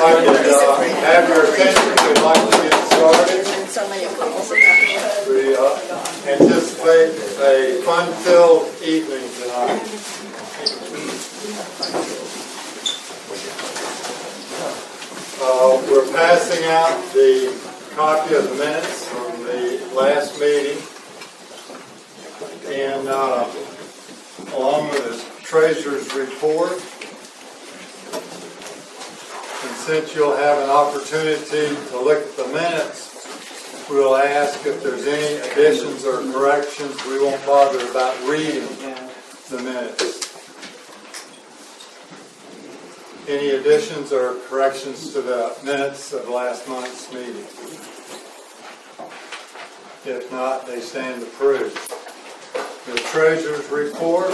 I could have your attention, we'd like to get started. We anticipate a fun-filled evening tonight. We're passing out the copy of the minutes from the last meeting, and along with the treasurer's report. And since you'll have an opportunity to look at the minutes, we'll ask if there's any additions or corrections. We won't bother about reading the minutes. Any additions or corrections to the minutes of last month's meeting? If not, they stand approved. The treasurer's report.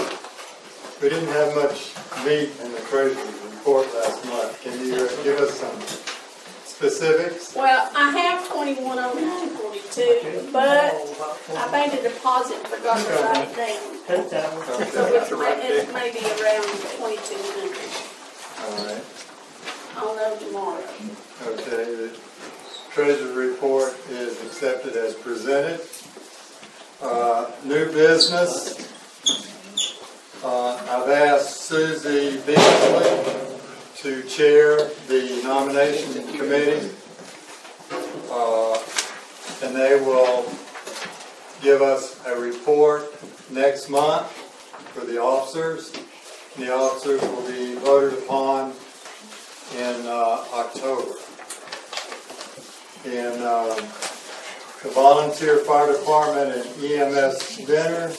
We didn't have much meat in the treasurer's report last month. Can you give us some specifics? Well, I have 210942, but I made a deposit and forgot to write it down. Okay. So it may be around 2200. All right. I'll know tomorrow. Okay. The treasurer's report is accepted as presented. New business. I've asked Susie Beasley to chair the nomination committee, and they will give us a report next month for the officers. And the officers will be voted upon in October. And the volunteer fire department and EMS dinner.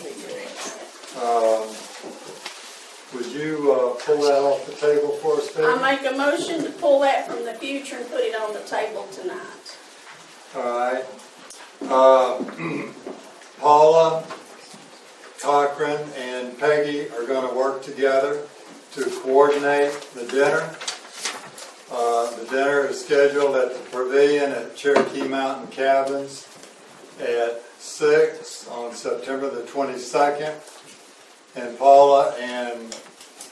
Would you pull that off the table for us, Peggy? I make a motion to pull that from the future and put it on the table tonight. All right. Paula, Cochran, and Peggy are going to work together to coordinate the dinner. The dinner is scheduled at the Pavilion at Cherokee Mountain Cabins at 6 on September the 22nd. And Paula and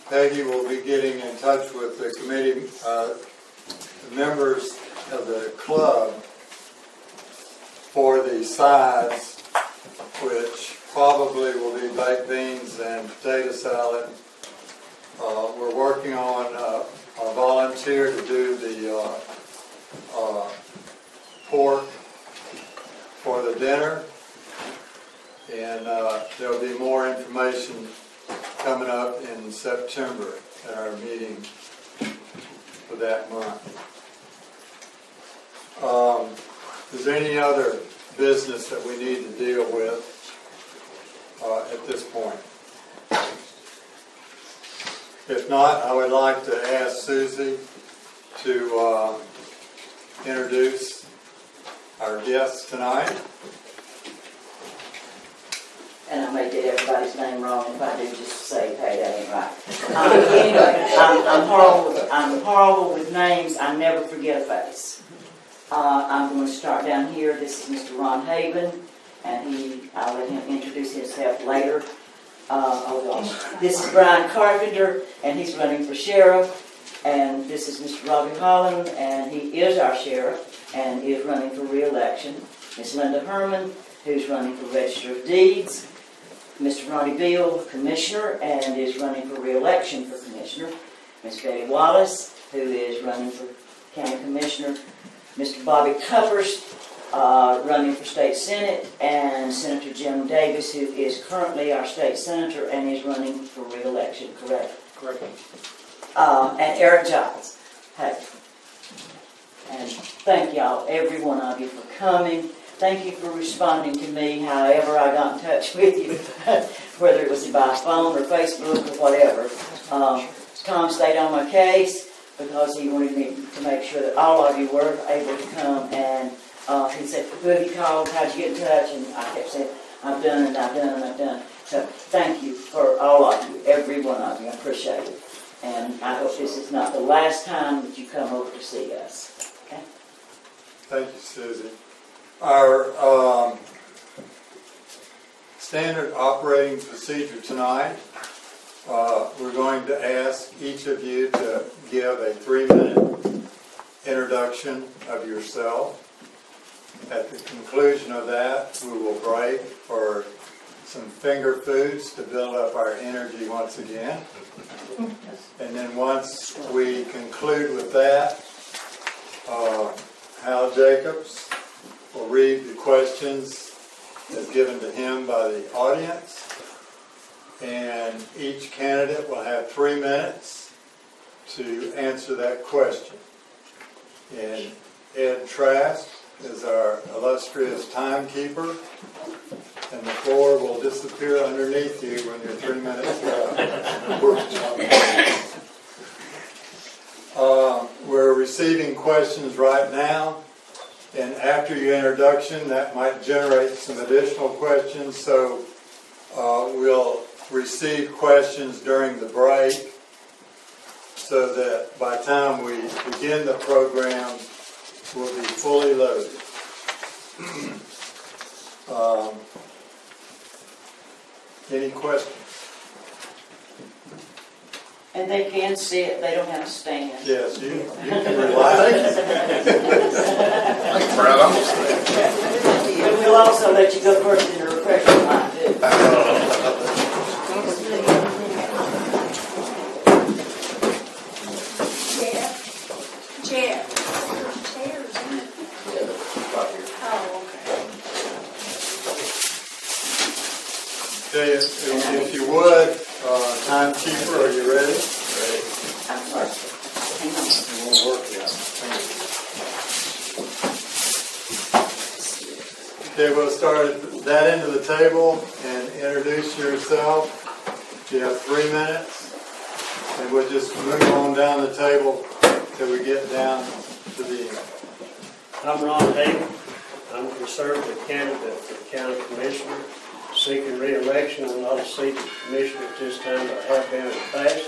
Peggy will be getting in touch with the committee, members of the club for the sides, which probably will be baked beans and potato salad. We're working on a volunteer to do the pork for the dinner. And there'll be more information coming up in September at our meeting for that month. Is there any other business that we need to deal with at this point? If not, I would like to ask Susie to introduce our guests tonight. And I may get everybody's name wrong. If I do, just say, hey, that ain't right. Anyway, I'm horrible with names. I never forget a face. I'm going to start down here. This is Mr. Ron Haven, and I'll let him introduce himself later. This is Brian Carpenter, and he's running for sheriff. And this is Mr. Robbie Holland, and he is our sheriff and is running for re-election. Ms. Linda Herman, who's running for Register of Deeds. Mr. Ronnie Beal, Commissioner, and is running for re-election for Commissioner. Ms. Betty Wallace, who is running for County Commissioner. Mr. Bobby Cuppers, running for State Senate, and Senator Jim Davis, who is currently our State Senator and is running for re-election, correct? Correct. And Eric Giles. Hey. And thank y'all, every one of you, for coming. Thank you for responding to me however I got in touch with you, whether it was by phone or Facebook or whatever. Tom stayed on my case because he wanted me to make sure that all of you were able to come. And he said, who have you called? How'd you get in touch? And I kept saying, I've done and I've done and I've done. So thank you for all of you, every one of you. I appreciate it. And I hope this is not the last time that you come over to see us. Okay? Thank you, Susie. Our standard operating procedure tonight, we're going to ask each of you to give a 3-minute introduction of yourself. At the conclusion of that, we will break for some finger foods to build up our energy once again. And then once we conclude with that, Hal Jacobs will read the questions as given to him by the audience. And each candidate will have 3 minutes to answer that question. And Ed Trask is our illustrious timekeeper, and the floor will disappear underneath you when your 3 minutes are up. We're receiving questions right now, and after your introduction, that might generate some additional questions, so we'll receive questions during the break so that by the time we begin the program, we'll be fully loaded. Any questions? And they can sit, they don't have to stand. Yes, you can relax. But we'll also let you go first in the refreshment line too. Chair. Chairs, isn't it? Oh, Okay, if you would, timekeeper, are you ready? I'm sorry. Hang on. It won't work yet. Okay, we'll start at that end of the table and introduce yourself. You have 3 minutes, and we'll just move on down the table till we get down to the end. I'm Ron Hayden. I'm a conservative candidate for county commissioner, seeking re-election. I'm not a seated commissioner at this time, but I have been in the past.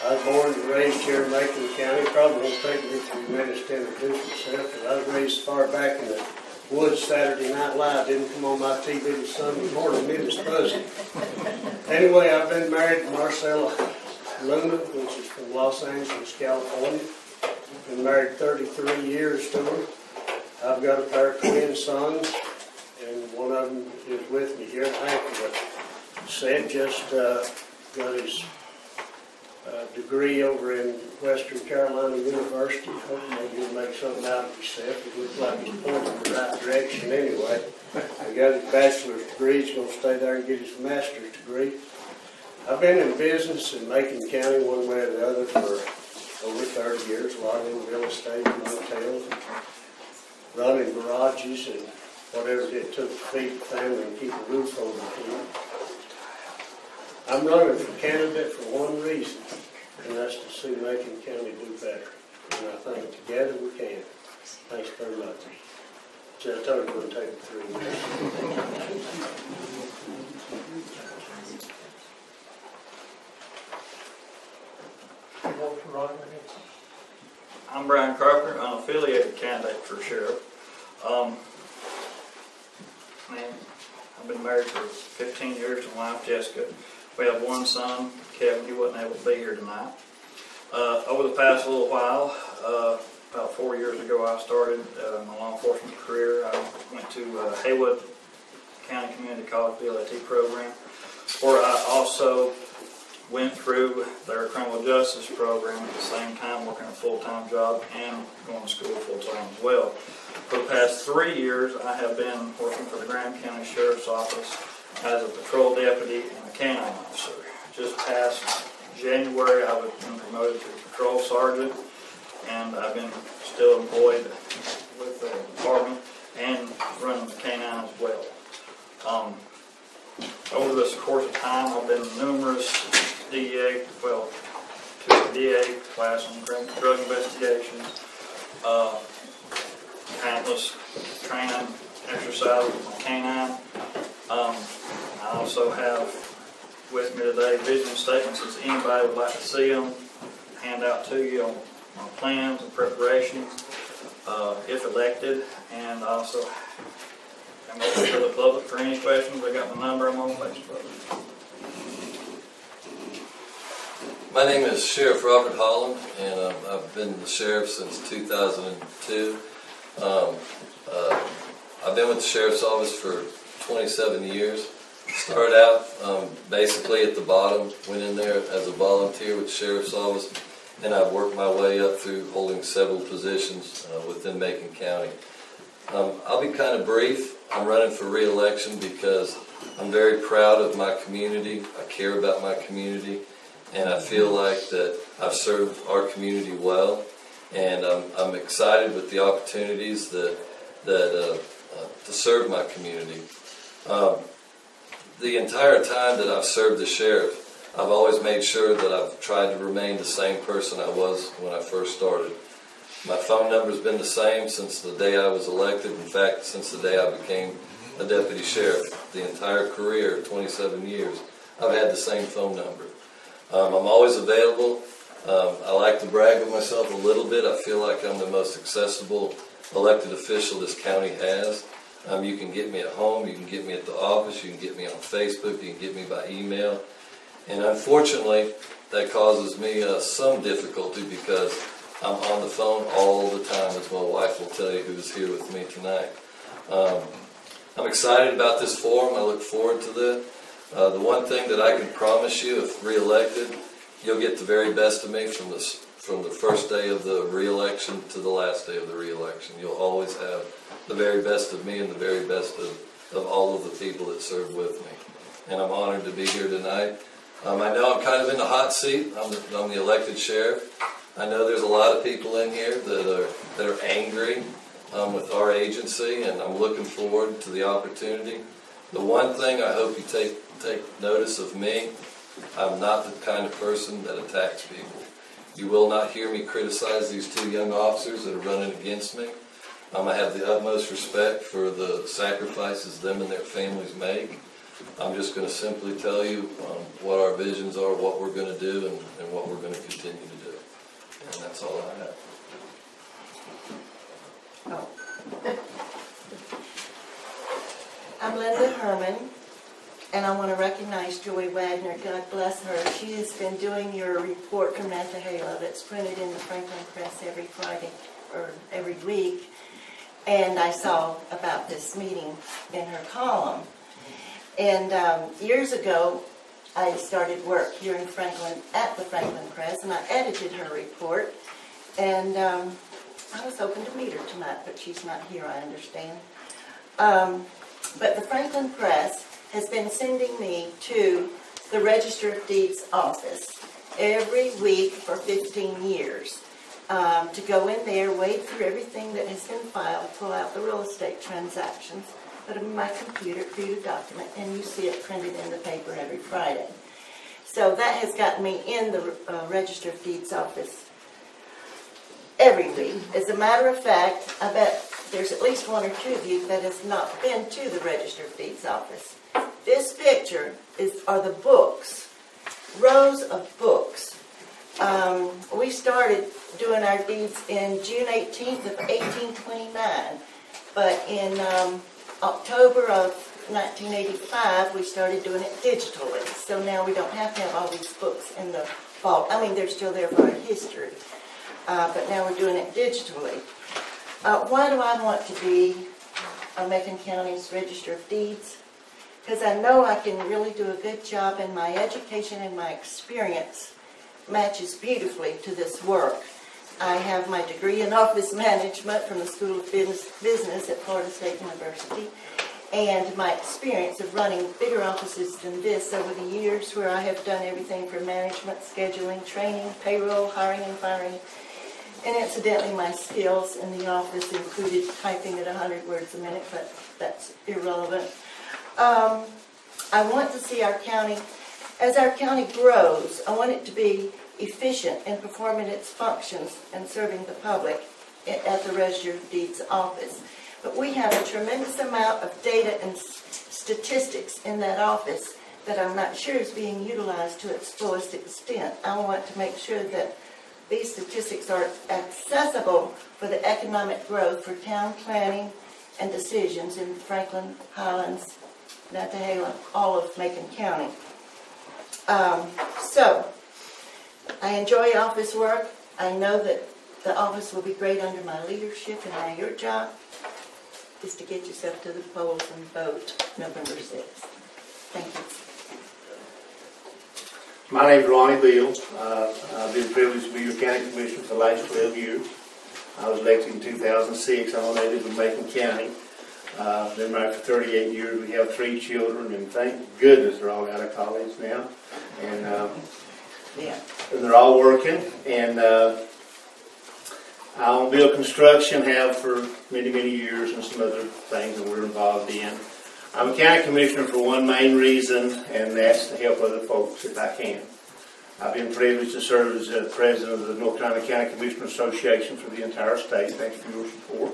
I was born and raised here in Macon County. Probably won't take me 3 minutes to introduce myself, but I was raised far back in the woods. Saturday Night Live didn't come on my TV till Sunday morning. It was fuzzy. Anyway, I've been married to Marcella Luna, which is from Los Angeles, California. Been married 33 years to her. I've got a pair of twin sons, and one of them is with me here. Hank, but Seth just got his degree over in Western Carolina University. Hoping maybe he'll make something out of himself. It looks like he's pointing in the right direction anyway. He got his bachelor's degree. He's going to stay there and get his master's degree. I've been in business in Macon County one way or the other for over 30 years, a lot in real estate and hotels, and running garages and whatever it took to feed the family and keep a roof over the head. I'm running for candidate for one reason, and that's to see Macon County do better. And I think together we can. Thanks very much. So I told you it would take 3 minutes. I'm Brian Carpenter, unaffiliated candidate for sheriff. I've been married for 15 years to my wife Jessica. We have one son, Kevin. He wasn't able to be here tonight. Over the past little while, about 4 years ago, I started my law enforcement career. I went to Haywood County Community College BLT program, where I also went through their criminal justice program at the same time, working a full-time job and going to school full-time as well. For the past 3 years, I have been working for the Graham County Sheriff's Office as a patrol deputy and a canine officer. Just past January, I was been promoted to patrol sergeant, and I've been still employed with the department and running the canine as well. Over this course of time, I've been numerous DEA, well, took the DEA class on drug investigations, countless training exercises with my canine. I also have with me today vision statements if anybody would like to see them, hand out to you on plans and preparations if elected, and also I'm open to the public for any questions. I got my number. I'm on Facebook. My name is Sheriff Robert Holland, and I've been the sheriff since 2002. I've been with the sheriff's office for 27 years. Started out basically at the bottom, went in there as a volunteer with the sheriff's office, and I've worked my way up through holding several positions within Macon County. I'll be kind of brief. I'm running for re-election because I'm very proud of my community. I care about my community, and I feel like that I've served our community well, and I'm excited with the opportunities to serve my community. The entire time that I've served the sheriff, I've always made sure that I've tried to remain the same person I was when I first started. My phone number's been the same since the day I was elected. In fact, since the day I became a deputy sheriff. The entire career, 27 years, I've had the same phone number. I'm always available. I like to brag on myself a little bit. I feel like I'm the most accessible elected official this county has. You can get me at home, you can get me at the office, you can get me on Facebook, you can get me by email. And unfortunately, that causes me some difficulty because I'm on the phone all the time, as my wife will tell you, who is here with me tonight. I'm excited about this forum. I look forward to that. The one thing that I can promise you, if re-elected, you'll get the very best of me from the first day of the re-election to the last day of the re-election. You'll always have the very best of me and the very best of all of the people that serve with me. And I'm honored to be here tonight. I know I'm kind of in the hot seat. I'm the elected sheriff. I know there's a lot of people in here that are angry with our agency, and I'm looking forward to the opportunity. The one thing I hope you take notice of me, I'm not the kind of person that attacks people. You will not hear me criticize these two young officers that are running against me. I have the utmost respect for the sacrifices them and their families make. I'm just going to simply tell you what our visions are, what we're going to do, and what we're going to continue to do. And that's all I have. Oh. I'm Linda Herman, and I want to recognize Joy Wagner. God bless her. She has been doing your report from Nantahala that's printed in the Franklin Press every Friday or every week. And I saw about this meeting in her column. And years ago, I started work here in Franklin at the Franklin Press, and I edited her report. And I was hoping to meet her tonight, but she's not here, I understand. But the Franklin Press has been sending me to the Register of Deeds office every week for 15 years to go in there, wade through everything that has been filed, pull out the real estate transactions, put them in my computer, create a document, and you see it printed in the paper every Friday. So that has gotten me in the Register of Deeds office every week. As a matter of fact, I bet there's at least one or two of you that has not been to the Register of Deeds office. This picture are the books, rows of books. We started doing our deeds in June 18th of 1829, but in October of 1985 we started doing it digitally. So now we don't have to have all these books in the vault. I mean, they're still there for our history. But now we're doing it digitally. Why do I want to be on Macon County's Register of Deeds? Because I know I can really do a good job, and my education and my experience matches beautifully to this work. I have my degree in office management from the School of Business at Florida State University, and my experience of running bigger offices than this over the years, where I have done everything from management, scheduling, training, payroll, hiring and firing. And incidentally, my skills in the office included typing at 100 words a minute, but that's irrelevant. I want to see our county, as our county grows, I want it to be efficient in performing its functions and serving the public at the Register of Deeds office. But we have a tremendous amount of data and statistics in that office that I'm not sure is being utilized to its fullest extent. I want to make sure that these statistics are accessible for the economic growth for town planning and decisions in Franklin, Highlands, Nantahala, all of Macon County. So, I enjoy office work. I know that the office will be great under my leadership, and now your job is to get yourself to the polls and vote November 6th. Thank you. My name is Ronnie Beal. I've been privileged to be your county commissioner for the last 12 years. I was elected in 2006. I'm a native of Macon County. Been married for 38 years. We have 3 children, and thank goodness they're all out of college now. And they're all working. And I own Bill Construction, have for many, many years, and some other things that we're involved in. I'm a county commissioner for one main reason, and that's to help other folks if I can. I've been privileged to serve as the president of the North Carolina County Commissioner Association for the entire state. Thanks for your support.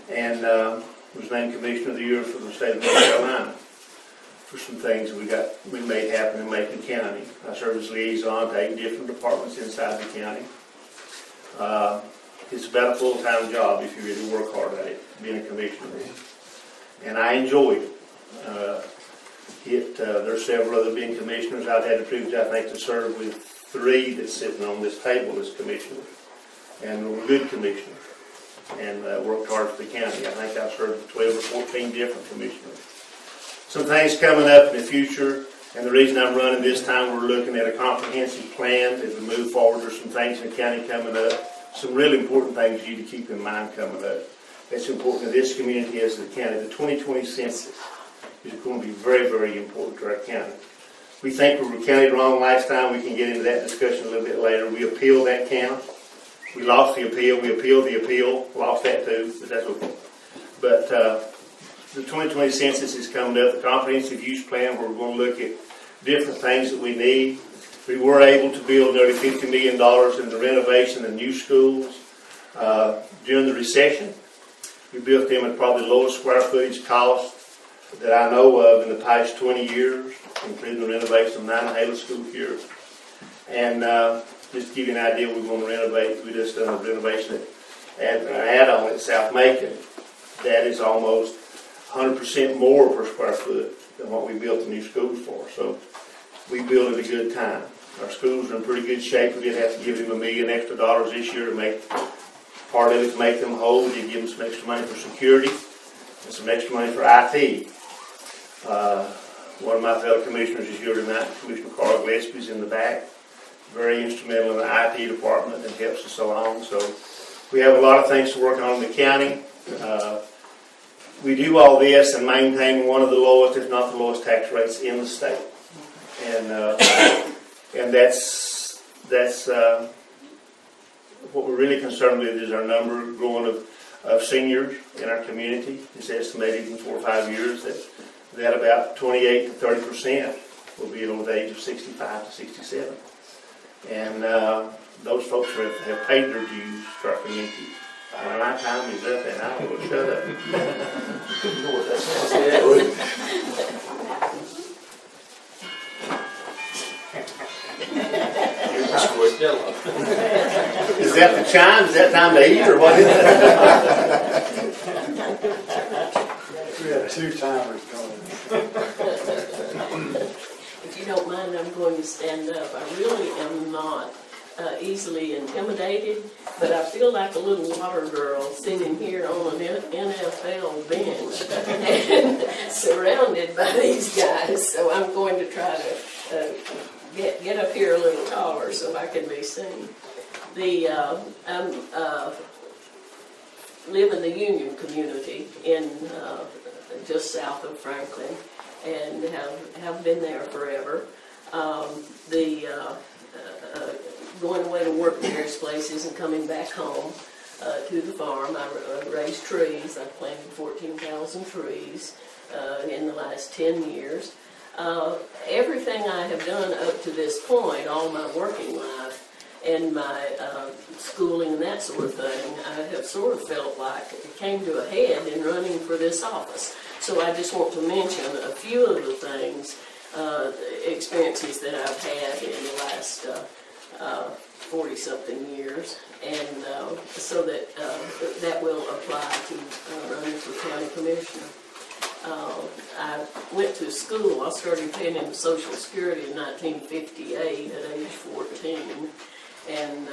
And was named Commissioner of the Year for the state of North Carolina for some things we made happen in Macon County. I serve as liaison to 8 different departments inside the county. It's about a full-time job if you really work hard at it, being a commissioner. And I enjoy it. There's several other being commissioners. I've had the privilege, I think, to serve with 3 that's sitting on this table as commissioners. And we're good commissioners. And worked hard for the county. I think I've served with 12 or 14 different commissioners. Some things coming up in the future. And the reason I'm running this time, we're looking at a comprehensive plan as we move forward. There's some things in the county coming up. Some really important things you need to keep in mind coming up. That's important to this community as the county. The 2020 census is going to be very, very important to our county. We think we were counted wrong last time. We can get into that discussion a little bit later. We appealed that count. We lost the appeal. We appealed the appeal. Lost that too, but that's okay. But the 2020 census is coming up. The comprehensive use plan, where we're going to look at different things that we need. We were able to build nearly $50 million in the renovation of new schools during the recession. We built them at probably the lowest square footage cost that I know of in the past 20 years, including the renovation of Nantahala School here. And just to give you an idea, we're going to renovate. We just done a renovation at an add-on at South Macon. That is almost 100% more per square foot than what we built the new schools for. So we built at a good time. Our schools are in pretty good shape. We did have to give them $1 million extra this year to make part of it to make them whole. We did give them some extra money for security and some extra money for IT. One of my fellow commissioners is here tonight, Commissioner Carl Gillespie's in the back. Very instrumental in the IT department and helps us along. So we have a lot of things to work on in the county. We do all this and maintain one of the lowest, if not the lowest, tax rates in the state. And that's what we're really concerned with is our number growing of seniors in our community. It's estimated in 4 or 5 years that about 28 to 30% will be over the age of 65 to 67. And those folks have paid their dues to our community. My time is up and I will shut up. Is that the chime? Is that time to eat or what is it? We have 2 timers going. If you don't mind, I'm going to stand up. I really am not easily intimidated, but I feel like a little water girl sitting here on an NFL bench and surrounded by these guys. So I'm going to try to get up here a little taller so I can be seen. I live in the Union community in just south of Franklin, and have been there forever. Going away to work in various places and coming back home to the farm. I raise trees. I've planted 14,000 trees in the last 10 years. Everything I have done up to this point, all my working life and my schooling and that sort of thing, I have sort of felt like it came to a head in running for this office. So I just want to mention a few of the things, experiences that I've had in the last 40-something years, and so that will apply to running for county commissioner. I went to school. I started paying into Social Security in 1958 at age 14, and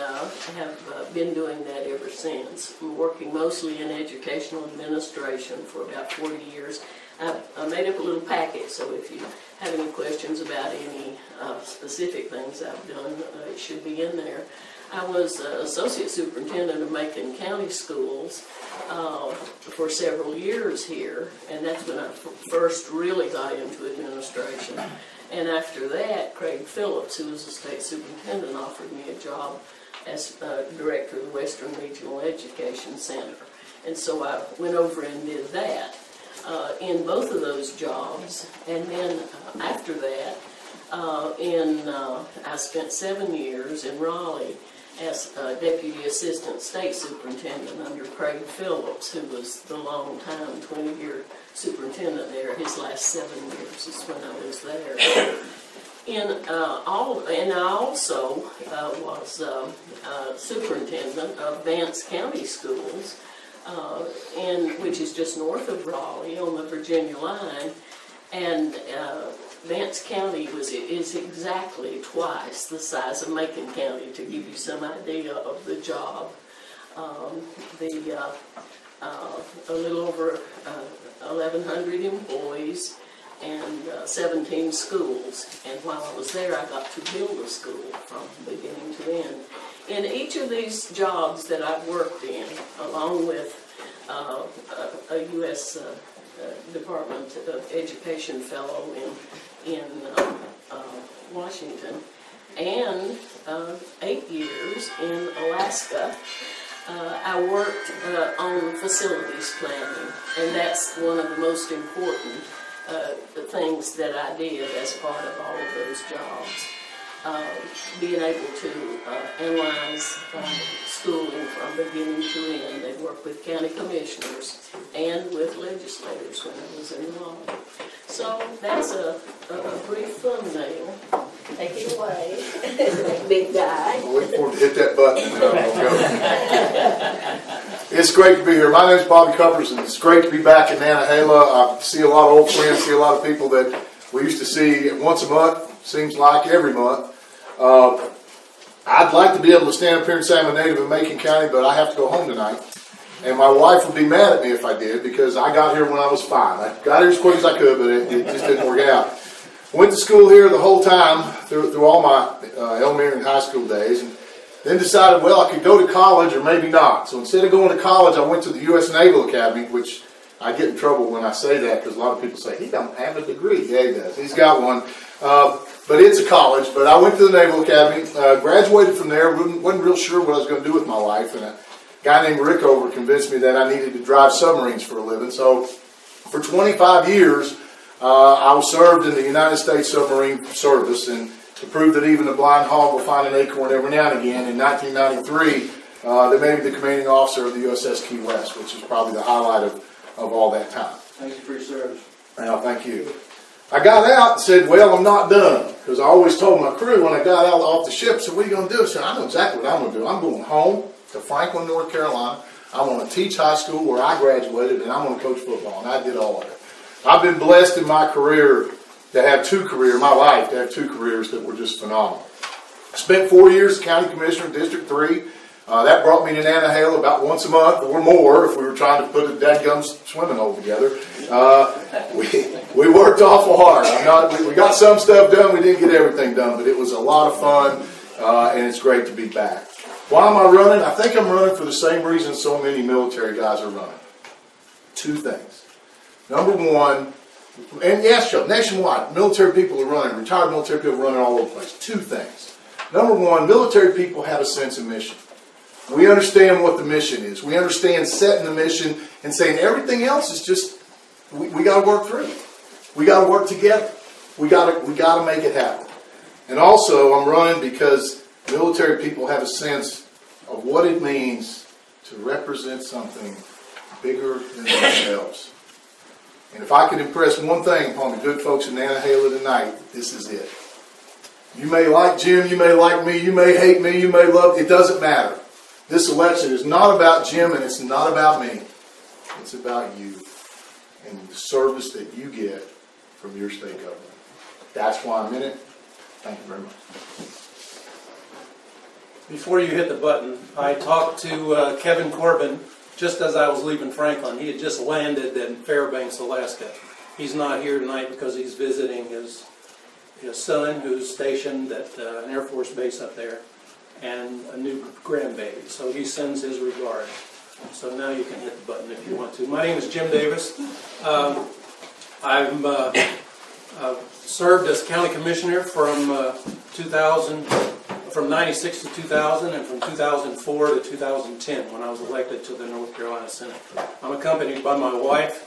have been doing that ever since. I'm working mostly in educational administration for about 40 years. I made up a little packet, so if you have any questions about any specific things I've done, it should be in there. I was associate superintendent of Macon County Schools for several years here, and that's when I first really got into administration. And after that, Craig Phillips, who was the state superintendent, offered me a job as director of the Western Regional Education Center. And so I went over and did that in both of those jobs. And then after that, I spent 7 years in Raleigh as Deputy Assistant State Superintendent under Craig Phillips, who was the long-time 20-year superintendent there. His last 7 years is when I was there. And I also was superintendent of Vance County Schools, which is just north of Raleigh on the Virginia line. And Vance County is exactly twice the size of Macon County, to give you some idea of the job. A little over 1,100 employees and 17 schools. And while I was there, I got to build a school from beginning to end. In each of these jobs that I've worked in, along with a U.S. Department of Education fellow in Washington, and 8 years in Alaska, I worked on facilities planning, and that's one of the most important things that I did as part of all of those jobs. Being able to analyze schooling from beginning to end. They work with county commissioners and with legislators when I was in law. So that's a brief thumbnail. Take it away, big guy. I'm waiting for him to hit that button and then I'll go. It's great to be here. My name's Bobby Cuppers, and it's great to be back in Nantahala. I see a lot of old friends, see a lot of people that we used to see once a month, seems like every month. I'd like to be able to stand up here and say I'm a native of Macon County, but I have to go home tonight. And my wife would be mad at me if I did, because I got here when I was 5. I got here as quick as I could, but it just didn't work out. Went to school here the whole time, through all my elementary and high school days, and then decided, well, I could go to college or maybe not. So instead of going to college, I went to the U.S. Naval Academy, which I get in trouble when I say that, because a lot of people say, he don't have a degree. Yeah, he does. He's got one. But it's a college. But I went to the Naval Academy, graduated from there, wasn't real sure what I was going to do with my life, and a guy named Rick over convinced me that I needed to drive submarines for a living. So for 25 years, I was served in the United States Submarine Service, and to prove that even a blind hog will find an acorn every now and again, in 1993, they made me the commanding officer of the USS Key West, which is probably the highlight of all that time. Thank you for your service. Well, thank you. I got out and said, well, I'm not done, because I always told my crew when I got out off the ship, so what are you going to do? I said, I know exactly what I'm going to do. I'm going home to Franklin, North Carolina. I want to teach high school where I graduated, and I'm going to coach football, and I did all of it. I've been blessed in my career to have my life to have two careers that were just phenomenal. I spent 4 years as county commissioner in District 3. That brought me to Nantahala about once a month or more if we were trying to put a dadgum swimming hole together. We worked awful hard. We got some stuff done. We didn't get everything done, but it was a lot of fun, and it's great to be back. Why am I running? I think I'm running for the same reason so many military guys are running. 2 things. Number one, and yes, nationwide, military people are running, retired military people are running all over the place. 2 things. Number one, military people have a sense of mission. We understand what the mission is. We understand setting the mission and saying everything else is just, we got to work through it. We got to work together. We got to make it happen. And also, I'm running because military people have a sense of what it means to represent something bigger than themselves. And if I could impress one thing upon the good folks in Nantahala tonight, this is it. You may like Jim, you may like me, you may hate me, you may love me, it doesn't matter. This election is not about Jim and it's not about me. It's about you. and the service that you get from your state government. That's why I'm in it. Thank you very much. Before you hit the button, I talked to Kevin Corbin just as I was leaving Franklin. He had just landed in Fairbanks, Alaska. He's not here tonight because he's visiting his son, who's stationed at an Air Force base up there, and a new grandbaby. So he sends his regards. So now you can hit the button if you want to. My name is Jim Davis. I've served as county commissioner from 96 to 2000, and from 2004 to 2010 when I was elected to the North Carolina Senate. I'm accompanied by my wife.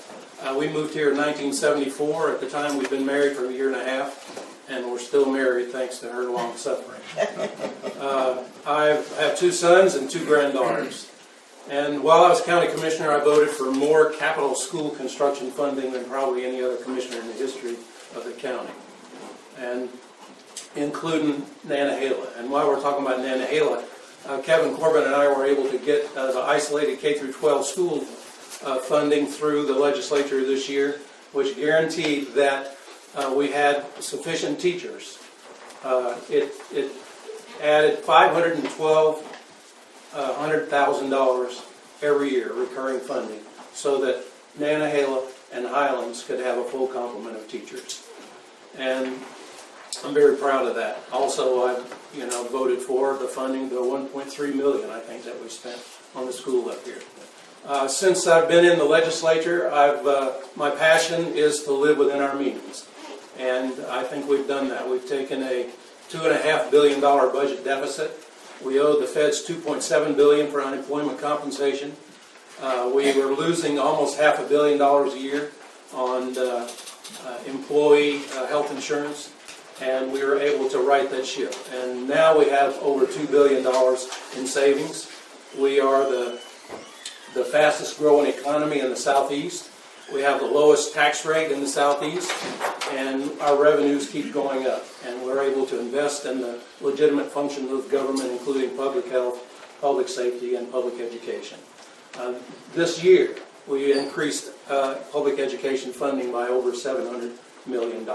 We moved here in 1974. At the time, we'd been married for a year and a half, and we're still married thanks to her long suffering. I have 2 sons and 2 granddaughters. And while I was county commissioner, I voted for more capital school construction funding than probably any other commissioner in the history of the county, and including Nantahala. And while we're talking about Nantahala, Kevin Corbin and I were able to get the isolated K-12 school funding through the legislature this year, which guaranteed that we had sufficient teachers. It added $512,000 every year, recurring funding, so that Nantahala and Highlands could have a full complement of teachers. And I'm very proud of that. Also, I voted for the funding, the $1.3 million, I think, that we spent on the school up here. Since I've been in the legislature, my passion is to live within our means. And I think we've done that. We've taken a $2.5 billion budget deficit. We owe the feds $2.7 billion for unemployment compensation. We were losing almost $500 million a year on employee health insurance, and we were able to right that ship. And now we have over $2 billion in savings. We are the fastest growing economy in the Southeast. We have the lowest tax rate in the Southeast, and our revenues keep going up. And we're able to invest in the legitimate functions of government, including public health, public safety, and public education. This year, we increased public education funding by over $700 million.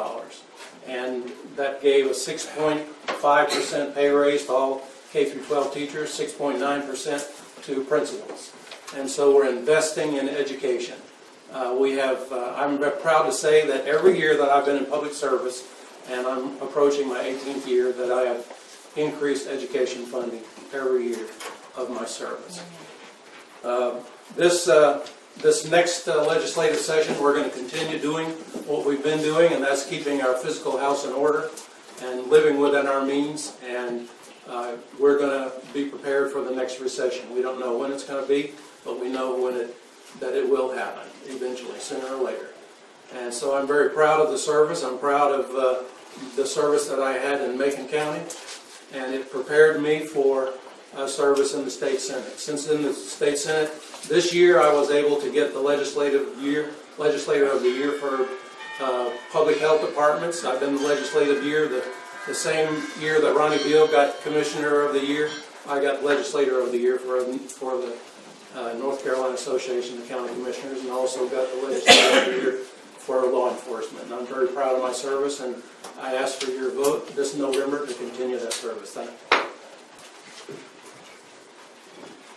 And that gave a 6.5% pay raise to all K-12 teachers, 6.9% to principals. And so we're investing in education. I'm proud to say that every year that I've been in public service, and I'm approaching my 18th year, that I have increased education funding every year of my service. This next legislative session, we're going to continue doing what we've been doing, and that's keeping our fiscal house in order and living within our means. And we're going to be prepared for the next recession. We don't know when it's going to be, but we know that it will happen eventually, sooner or later. And so I'm very proud of the service. I'm proud of the service that I had in Macon County, and it prepared me for service in the state senate. Since in the state senate, this year I was able to get the legislator of the year for public health departments. I've been the legislative year the same year that Ronnie Beal got commissioner of the year. I got legislator of the year for the North Carolina Association of County Commissioners, and also got the legislator of the year for law enforcement. And I'm very proud of my service, and I ask for your vote this November to continue that service. Thank you.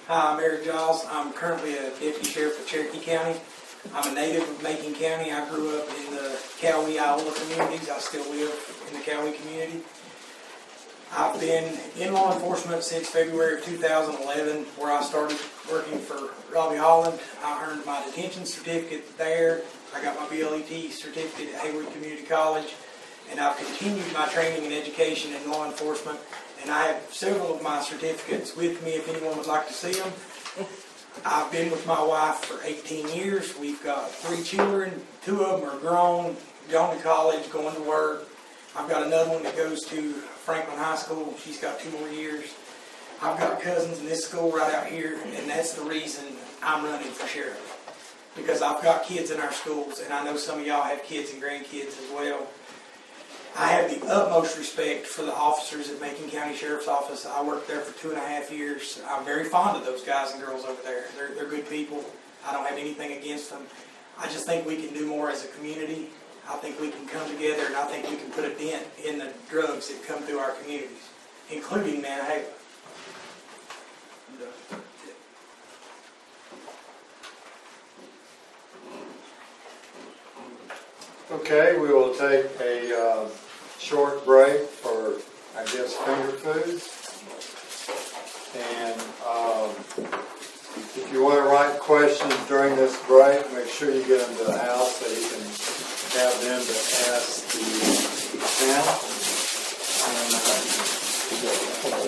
Hi, I'm Eric Giles. I'm currently a deputy sheriff of Cherokee County. I'm a native of Macon County. I grew up in the Cowee, Iowa communities. I still live in the Cowee community. I've been in law enforcement since February of 2011, where I started working for Robbie Holland. I earned my detention certificate there. I got my BLET certificate at Haywood Community College, and I've continued my training and education in law enforcement. And I have several of my certificates with me if anyone would like to see them. I've been with my wife for 18 years. We've got 3 children. 2 of them are grown, gone to college, going to work. I've got another one that goes to Franklin High School. She's got 2 more years. I've got cousins in this school right out here, and that's the reason I'm running for sheriff. Because I've got kids in our schools, and I know some of y'all have kids and grandkids as well. I have the utmost respect for the officers at Macon County Sheriff's Office. I worked there for 2.5 years. I'm very fond of those guys and girls over there. They're good people. I don't have anything against them. I just think we can do more as a community. I think we can come together, and I think we can put a dent in the drugs that come through our communities, including Nantahala. Okay, we will take a short break for, I guess, finger foods. And if you want to write questions during this break, make sure you get them to the house so you can have them to ask the panel. And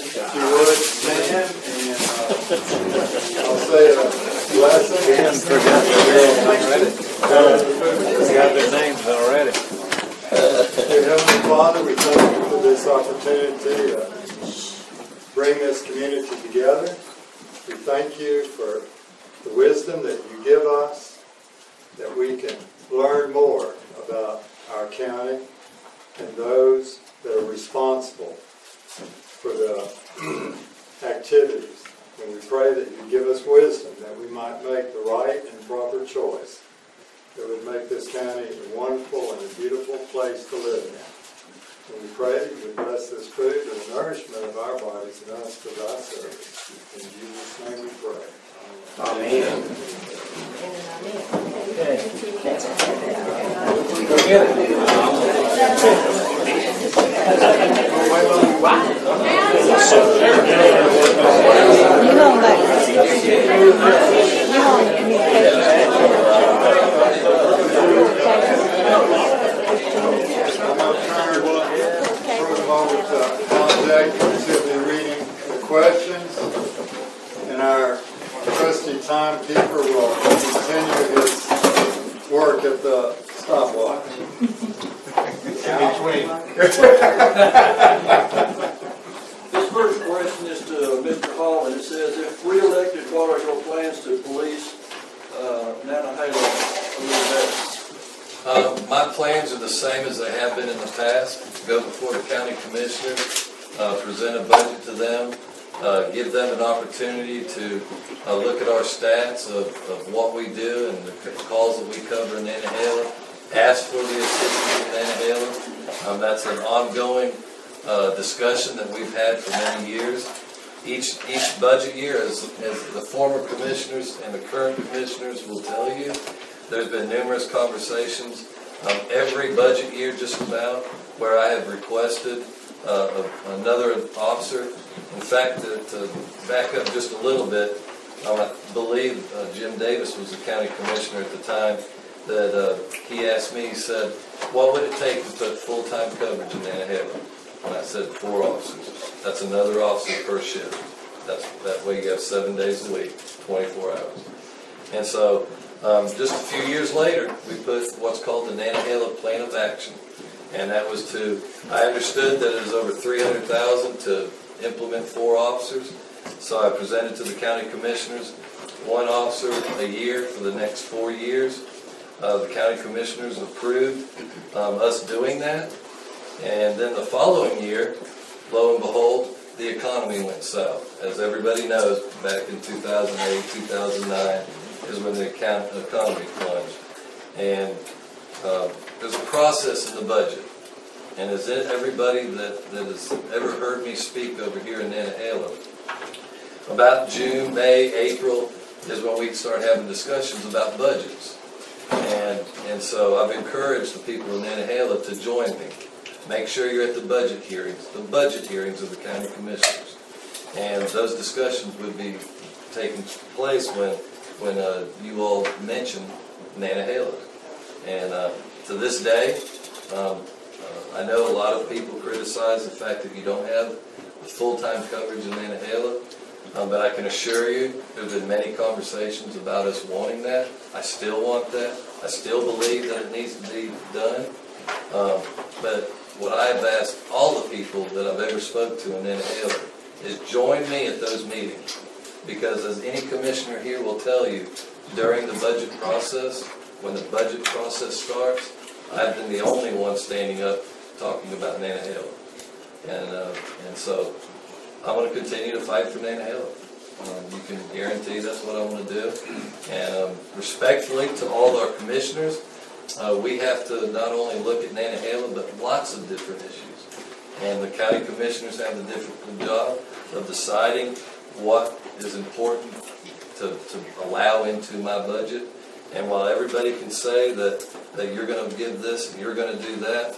if you would, stand and I'll say a blessing. Dan forgot their names already. Dear Heavenly Father, we thank you for this opportunity to bring this community together. We thank you for the wisdom that you give us, that we can learn more about our county and those that are responsible for the activities. And we pray that you give us wisdom, that we might make the right and proper choice that would make this county a wonderful and a beautiful place to live in. And we pray that you would bless this food and the nourishment of our bodies and us for thy service. In Jesus' name we pray. Amen. Questions, and our trusty timekeeper will continue his work at the stopwatch. In between. This first question is to Mr. Hall, and it says, if re-elected, what are your plans to police Nantahala a little better? My plans are the same as they have been in the past. Go before the county commissioner, present a budget to them, give them an opportunity to look at our stats of what we do and the calls that we cover in Nantahala, ask for the assistance in Nantahala. That's an ongoing discussion that we've had for many years. Each budget year, as the former commissioners and the current commissioners will tell you, there's been numerous conversations every budget year just about where I have requested another officer. In fact, to back up just a little bit, I believe Jim Davis was the county commissioner at the time that he asked me, he said, what would it take to put full-time coverage in Nantahala? And I said 4 officers. That's another officer per shift. That way you have 7 days a week, 24 hours. And so just a few years later, we put what's called the Nantahala Plan of Action. And that was I understood that it was over $300,000 to implement 4 officers. So I presented to the county commissioners 1 officer a year for the next 4 years. The county commissioners approved us doing that. And then the following year, lo and behold, the economy went south. As everybody knows, back in 2008, 2009 is when the economy plunged. And there's a process in the budget. And as everybody that has ever heard me speak over here in Nantahala, about June, May, April is when we start having discussions about budgets. And so I've encouraged the people in Nantahala to join me. Make sure you're at the budget hearings of the county commissioners. And those discussions would be taking place when you all mention Nantahala. And to this day, I know a lot of people criticize the fact that you don't have full-time coverage in Nantahala, but I can assure you there have been many conversations about us wanting that. I still want that. I still believe that it needs to be done. But what I have asked all the people that I've ever spoke to in Nantahala is join me at those meetings. Because as any commissioner here will tell you, during the budget process, when the budget process starts, I've been the only one standing up talking about Nantahala. And so I'm going to continue to fight for Nantahala. You can guarantee that's what I want to do. And respectfully to all our commissioners, we have to not only look at Nantahala, but lots of different issues. And the county commissioners have the difficult job of deciding what is important to allow into my budget. And while everybody can say that you're going to give this and you're going to do that,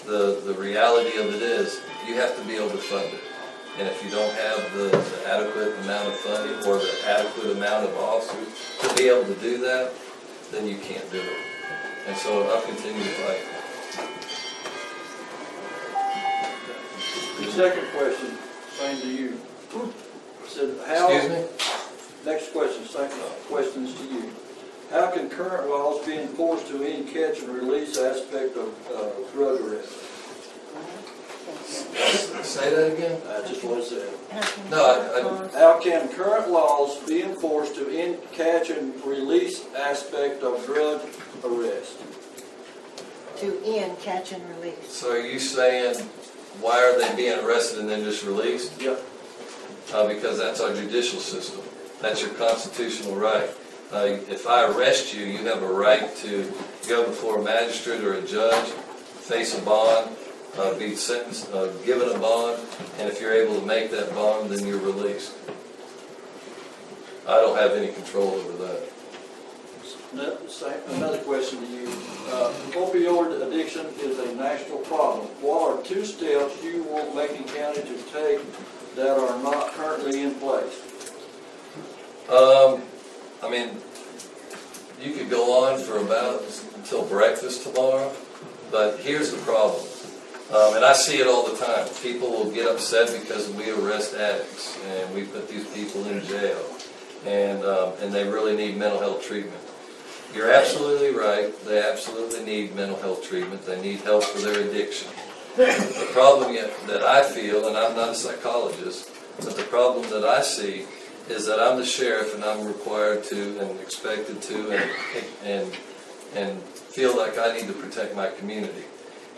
the reality of it is you have to be able to fund it. And if you don't have the adequate amount of funding or the adequate amount of officers to be able to do that, then you can't do it. And so I'll continue to fight. The second question, same to you. Said how, Excuse me? next question, same questions to you. How can current laws be enforced to any catch and release aspect of drug arrest? Say that again? That's just what it said. No, How can current laws be enforced to end catch and release aspect of drug arrest? To end catch and release. So are you saying, why are they being arrested and then just released? Yep. Because that's our judicial system. That's your constitutional right. If I arrest you, you have a right to go before a magistrate or a judge, face a bond, be sentenced, given a bond, and if you're able to make that bond, then you're released. I don't have any control over that. Another question to you. Opioid addiction is a national problem. What are 2 steps you want Macon County to take that are not currently in place? I mean, you could go on for about until breakfast tomorrow, but here's the problem. And I see it all the time. People will get upset because we arrest addicts and we put these people in jail, and they really need mental health treatment. You're absolutely right. They absolutely need mental health treatment. They need help for their addiction. The problem that I feel, and I'm not a psychologist, but the problem that I see is that I'm the sheriff and I'm required to and expected to and feel like I need to protect my community.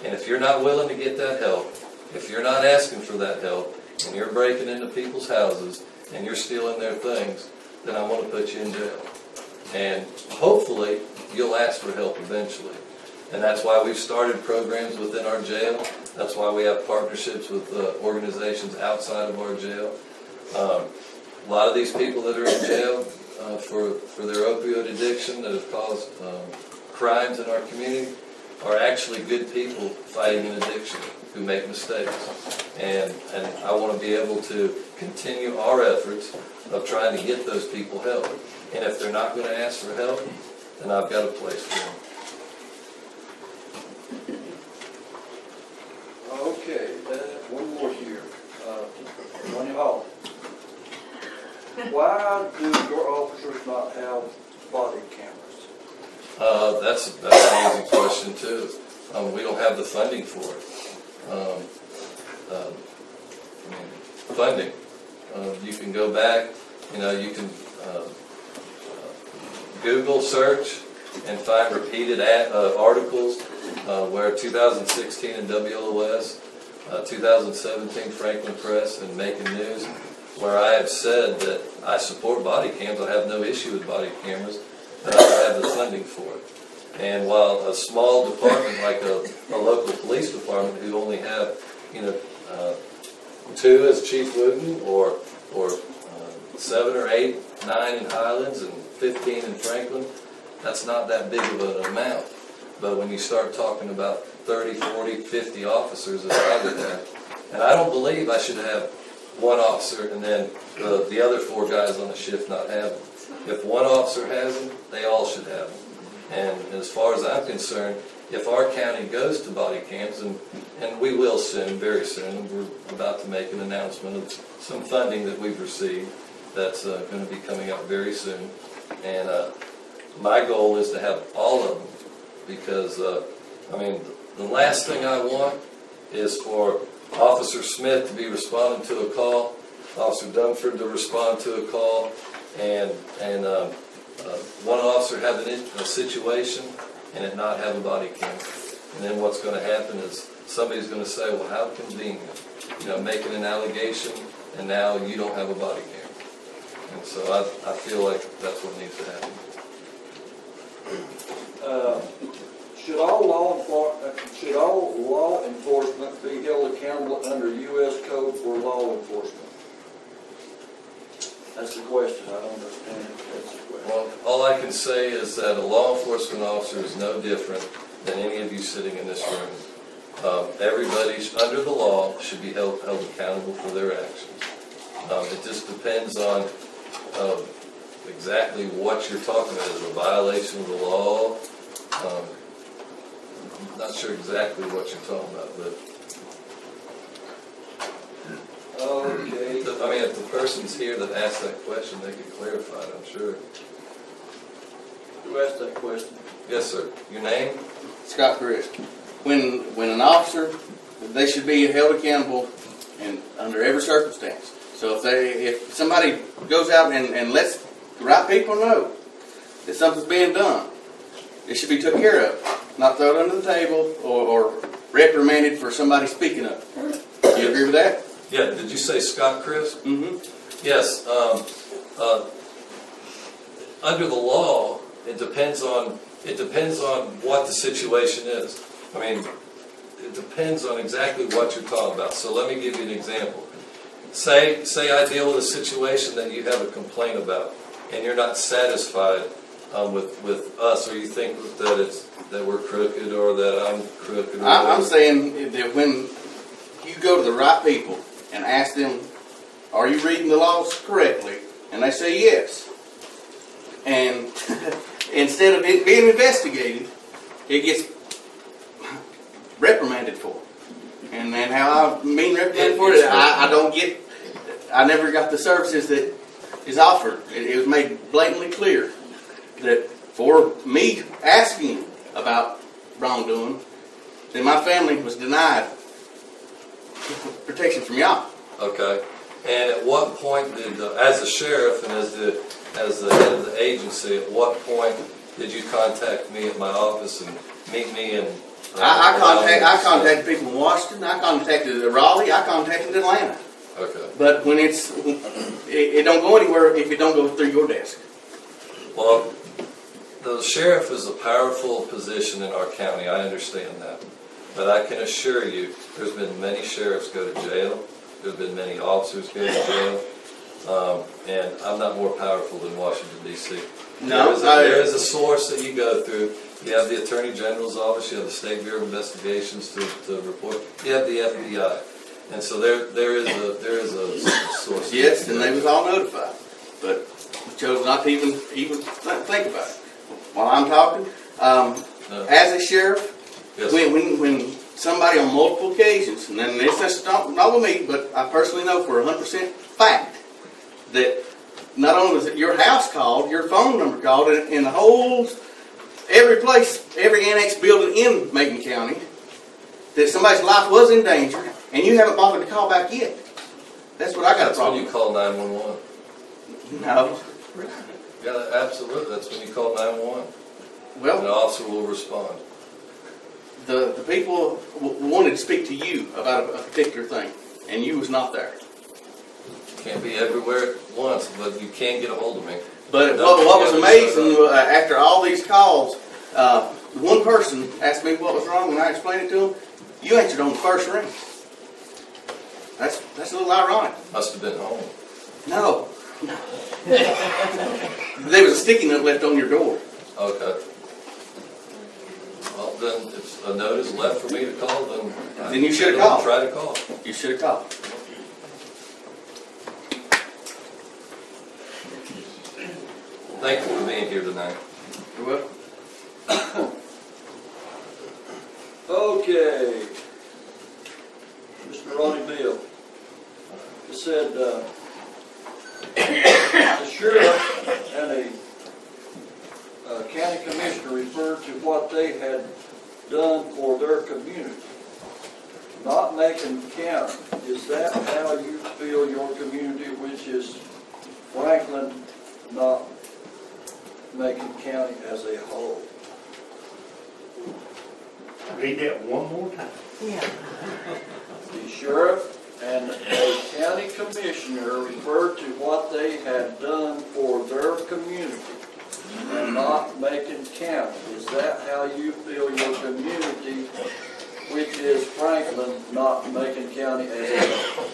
And if you're not willing to get that help, if you're not asking for that help, and you're breaking into people's houses and you're stealing their things, then I want to put you in jail. And hopefully you'll ask for help eventually. And that's why we've started programs within our jail. That's why we have partnerships with organizations outside of our jail. A lot of these people that are in jail for their opioid addiction that have caused crimes in our community are actually good people fighting an addiction who make mistakes. And I want to be able to continue our efforts of trying to get those people help. And if they're not going to ask for help, then I've got a place for them. Okay, one more here. Money Hall. Why do your officers not have body cameras? That's an easy question too. We don't have the funding for it. Funding. You can go back. You can Google search and find repeated articles where 2016 in WLOS, 2017 Franklin Press, and Making News, where I have said that I support body cams. I have no issue with body cameras, but I don't have the funding for it. And while a small department like a local police department who only have 2 as Chief Wooten or 7 or 8, 9 in Highlands and 15 in Franklin, that's not that big of an amount. But when you start talking about 30, 40, 50 officers as I would have, and I don't believe I should have 1 officer and then the other 4 guys on the shift not have them. If 1 officer has them, they all should have them. And as far as I'm concerned, if our county goes to body cams, and we will soon, very soon, we're about to make an announcement of some funding that we've received that's going to be coming up very soon. And my goal is to have all of them because, the last thing I want is for Officer Smith to be responding to a call, Officer Dunford to respond to a call, and one officer have a situation and it not have a body cam. And then what's going to happen is somebody's going to say, well, how convenient, making an allegation and now you don't have a body cam. And so I feel like that's what needs to happen. Should all law enforcement be held accountable under U.S. Code for law enforcement? That's the question. I don't understand it. That's the question. Well, all I can say is that a law enforcement officer is no different than any of you sitting in this room. Everybody under the law should be held accountable for their actions. It just depends on exactly what you're talking about. Is it a violation of the law? I'm not sure exactly what you're talking about, but okay. I mean, if the person's here that asked that question, they could clarify it, I'm sure. Who asked that question? Yes, sir. Your name? Scott Chris. When an officer, they should be held accountable and under every circumstance. So if somebody goes out and lets the right people know that something's being done, it should be taken care of, not thrown under the table or reprimanded for somebody speaking up. Do you agree with that? Yeah. Did you say Scott Chris? Mm-hmm. Yes. Under the law, it depends on what the situation is. I mean, it depends on exactly what you're talking about. So let me give you an example. Say I deal with a situation that you have a complaint about, and you're not satisfied with us, or you think that we're crooked or that I'm crooked. I'm saying that when you go to the right people and ask them, "Are you reading the laws correctly?" and they say yes, and instead of it being investigated, it gets reprimanded for it. And then how I mean reprimanded for it, I never got the services that is offered. It was made blatantly clear that for me asking about wrongdoing, then my family was denied protection from y'all. Okay. And at what point did, as a sheriff and as the head of the agency, at what point did you contact me at my office and meet me and? I contacted people in Washington. I contacted Raleigh. I contacted Atlanta. Okay. But when it don't go anywhere if it don't go through your desk. Well, the sheriff is a powerful position in our county. I understand that. But I can assure you, there's been many sheriffs go to jail. There's been many officers go to jail. And I'm not more powerful than Washington, D.C. No. There is a source that you go through. You have the Attorney General's office. You have the State Bureau of Investigations to report. You have the FBI. And so there is a source. Yes, and they was all notified. But we chose not to even think about it. While I'm talking, as a sheriff, yes, when somebody on multiple occasions, and then this is not with me, but I personally know for 100% fact that not only was it your house called, your phone number called, and the whole, every place, every annex building in Macon County, that somebody's life was in danger, and you haven't bothered to call back yet. That's what I got a problem with. That's when you call 911. No. Yeah, absolutely. That's when you call 911. Well, and the officer will respond. The people wanted to speak to you about a particular thing, and you was not there. Can't be everywhere at once, but you can get a hold of me. But what was amazing, after all these calls, one person asked me what was wrong, and I explained it to him. You answered on the first ring. That's a little ironic. Must have been home. No. There was a sticky note left on your door. Okay. Well, then if a note is left for me to call, then you should have called. Try to call. You should have called. Thank you for being here tonight. You're welcome. Okay. Mr. Ronnie Bill. It said, the sheriff and a county commissioner referred to what they had done for their community. Not Macon County. Is that how you feel your community, which is Franklin, not Macon County as a whole? Read that one more time. Yeah. The sheriff and a county commissioner referred to what they had done for their community and not Macon County. Is that how you feel your community, which is Franklin, not Macon County as a whole?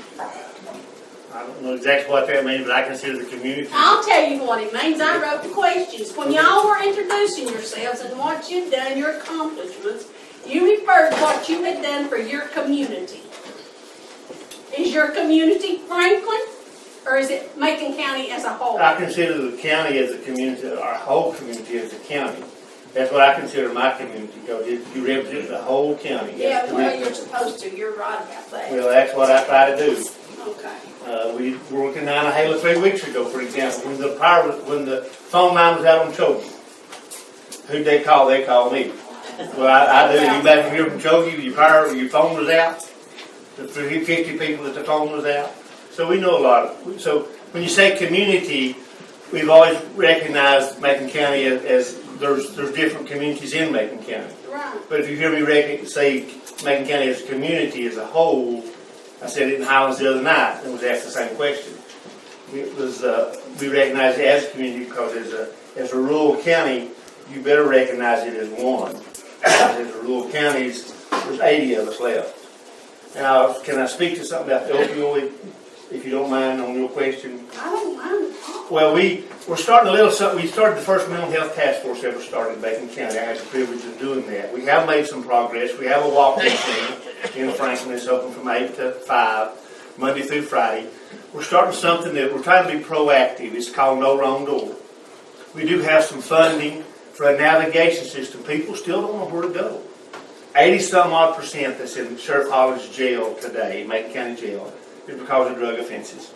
I don't know exactly what that means, but I consider the community. I'll tell you what it means. I wrote the questions. When y'all were introducing yourselves and what you'd done, your accomplishments, you referred to what you had done for your community. Is your community Franklin, or is it Macon County as a whole? I consider the county as a community, our whole community as a county. That's what I consider my community, because you represent the whole county. Yeah, well, you're supposed to. You're right about that. Well, that's what I try to do. Okay. We were working in Nantahala 3 weeks ago, for example, when the phone line was out on Chogi. Who'd they call? They called me. Well, I do. You back here from Chogi, your phone was out. The 50 people that the phone was out. So we know a lot of. So when you say community, we've always recognized Macon County as there's different communities in Macon County. Right. But if you hear me say Macon County as a community as a whole, I said it in Highlands the other night and was asked the same question. It was we recognize it as a community because as a rural county, you better recognize it as one. As a rural county, there's 80 of us left. Now, can I speak to something about the opioid, if you don't mind, on your question? I don't mind. Well, we're starting a little something. We started the first mental health task force ever started in Macon County. I had the privilege of doing that. We have made some progress. We have a walk-in center in Franklin. It's open from 8 to 5, Monday through Friday. We're starting something that we're trying to be proactive. It's called No Wrong Door. We do have some funding for a navigation system. People still don't know where to go. 80-some-odd% that's in Sheriff Holland's jail today, Macon County Jail, is because of drug offenses.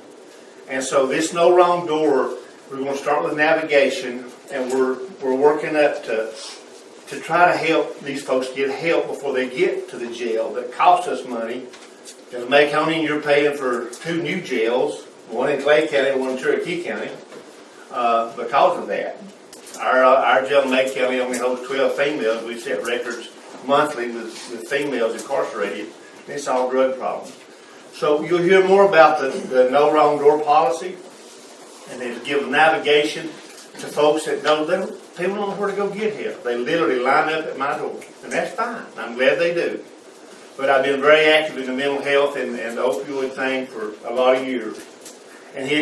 And so this No Wrong Door, we're going to start with navigation, and we're working up to try to help these folks get help before they get to the jail that costs us money. In Macon, you're paying for 2 new jails, one in Clay County and one in Cherokee County, because of that. Our jail in Macon County only holds 12 females. We set records monthly with females incarcerated, and it's all drug problems. So you'll hear more about the No Wrong Door policy, and they give navigation to folks that people don't know where to go get help. They literally line up at my door, and that's fine. I'm glad they do. But I've been very active in the mental health and the opioid thing for a lot of years, and the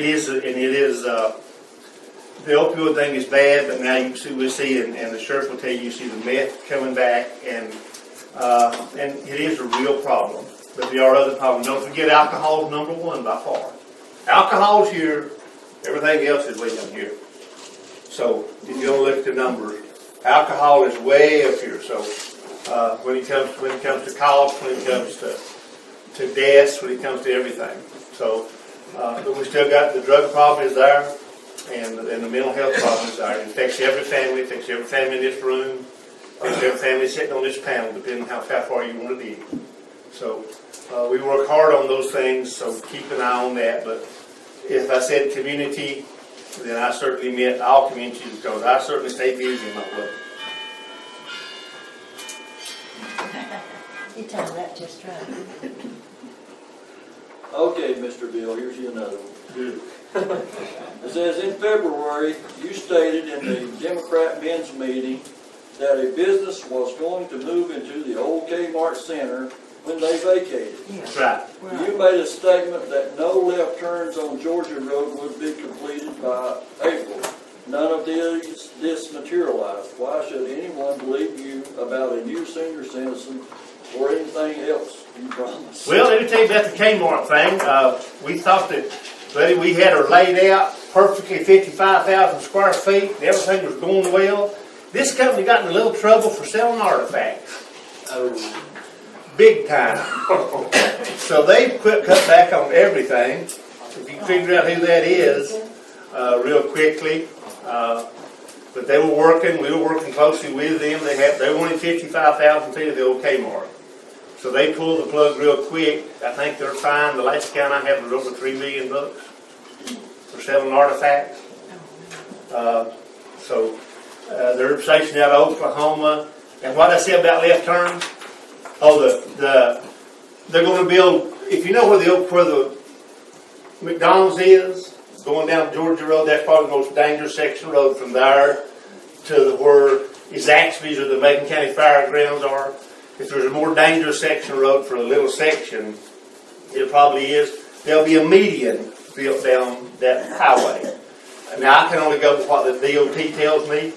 opioid thing is bad. But now we see, and the sheriff will tell you see the meth coming back, and it is a real problem. But there are other problems. Don't forget, alcohol is number 1 by far. Alcohol's here. Everything else is way down here. So if you don't look at the numbers, alcohol is way up here. So when it comes to costs, when it comes to deaths, when it comes to everything. So but we still got the drug problem is there, and the mental health problem is there. It affects every family. It affects every family in this room. It affects every family sitting on this panel, depending on how far you want to be. So we work hard on those things, so keep an eye on that. But if I said community, then I certainly meant all communities, because I certainly stay busy in my work. You timed that just right. Okay, Mr. Bill, here's you another one. Good. It says, in February, you stated in the Democrat men's meeting that a business was going to move into the old Kmart Center when they vacated. That's right. You made a statement that no left turns on Georgia Road would be completed by April. None of this materialized. Why should anyone believe you about a new senior citizen or anything else you promised? Well, let me tell you about the Kmart thing. We thought that, buddy, we had her laid out perfectly, 55,000 square feet, and everything was going well. This company got in a little trouble for selling artifacts. Big time. So they cut back on everything. If you can figure out who that is real quickly. But they were working, we were working closely with them. They wanted 55,000 feet of the old Kmart. So they pulled the plug real quick. I think they're fine. The latest count I have was over $3 million for selling artifacts. So they're stationed out of Oklahoma. And what I said about left turns, they're going to build if you know where the McDonald's is, going down Georgia Road, that's probably the most dangerous section of road from there to where Zaxby's or the Macon County Fairgrounds are. If there's a more dangerous section of road for a little section, it probably is. There'll be a median built down that highway. Now, I can only go with what the DOT tells me,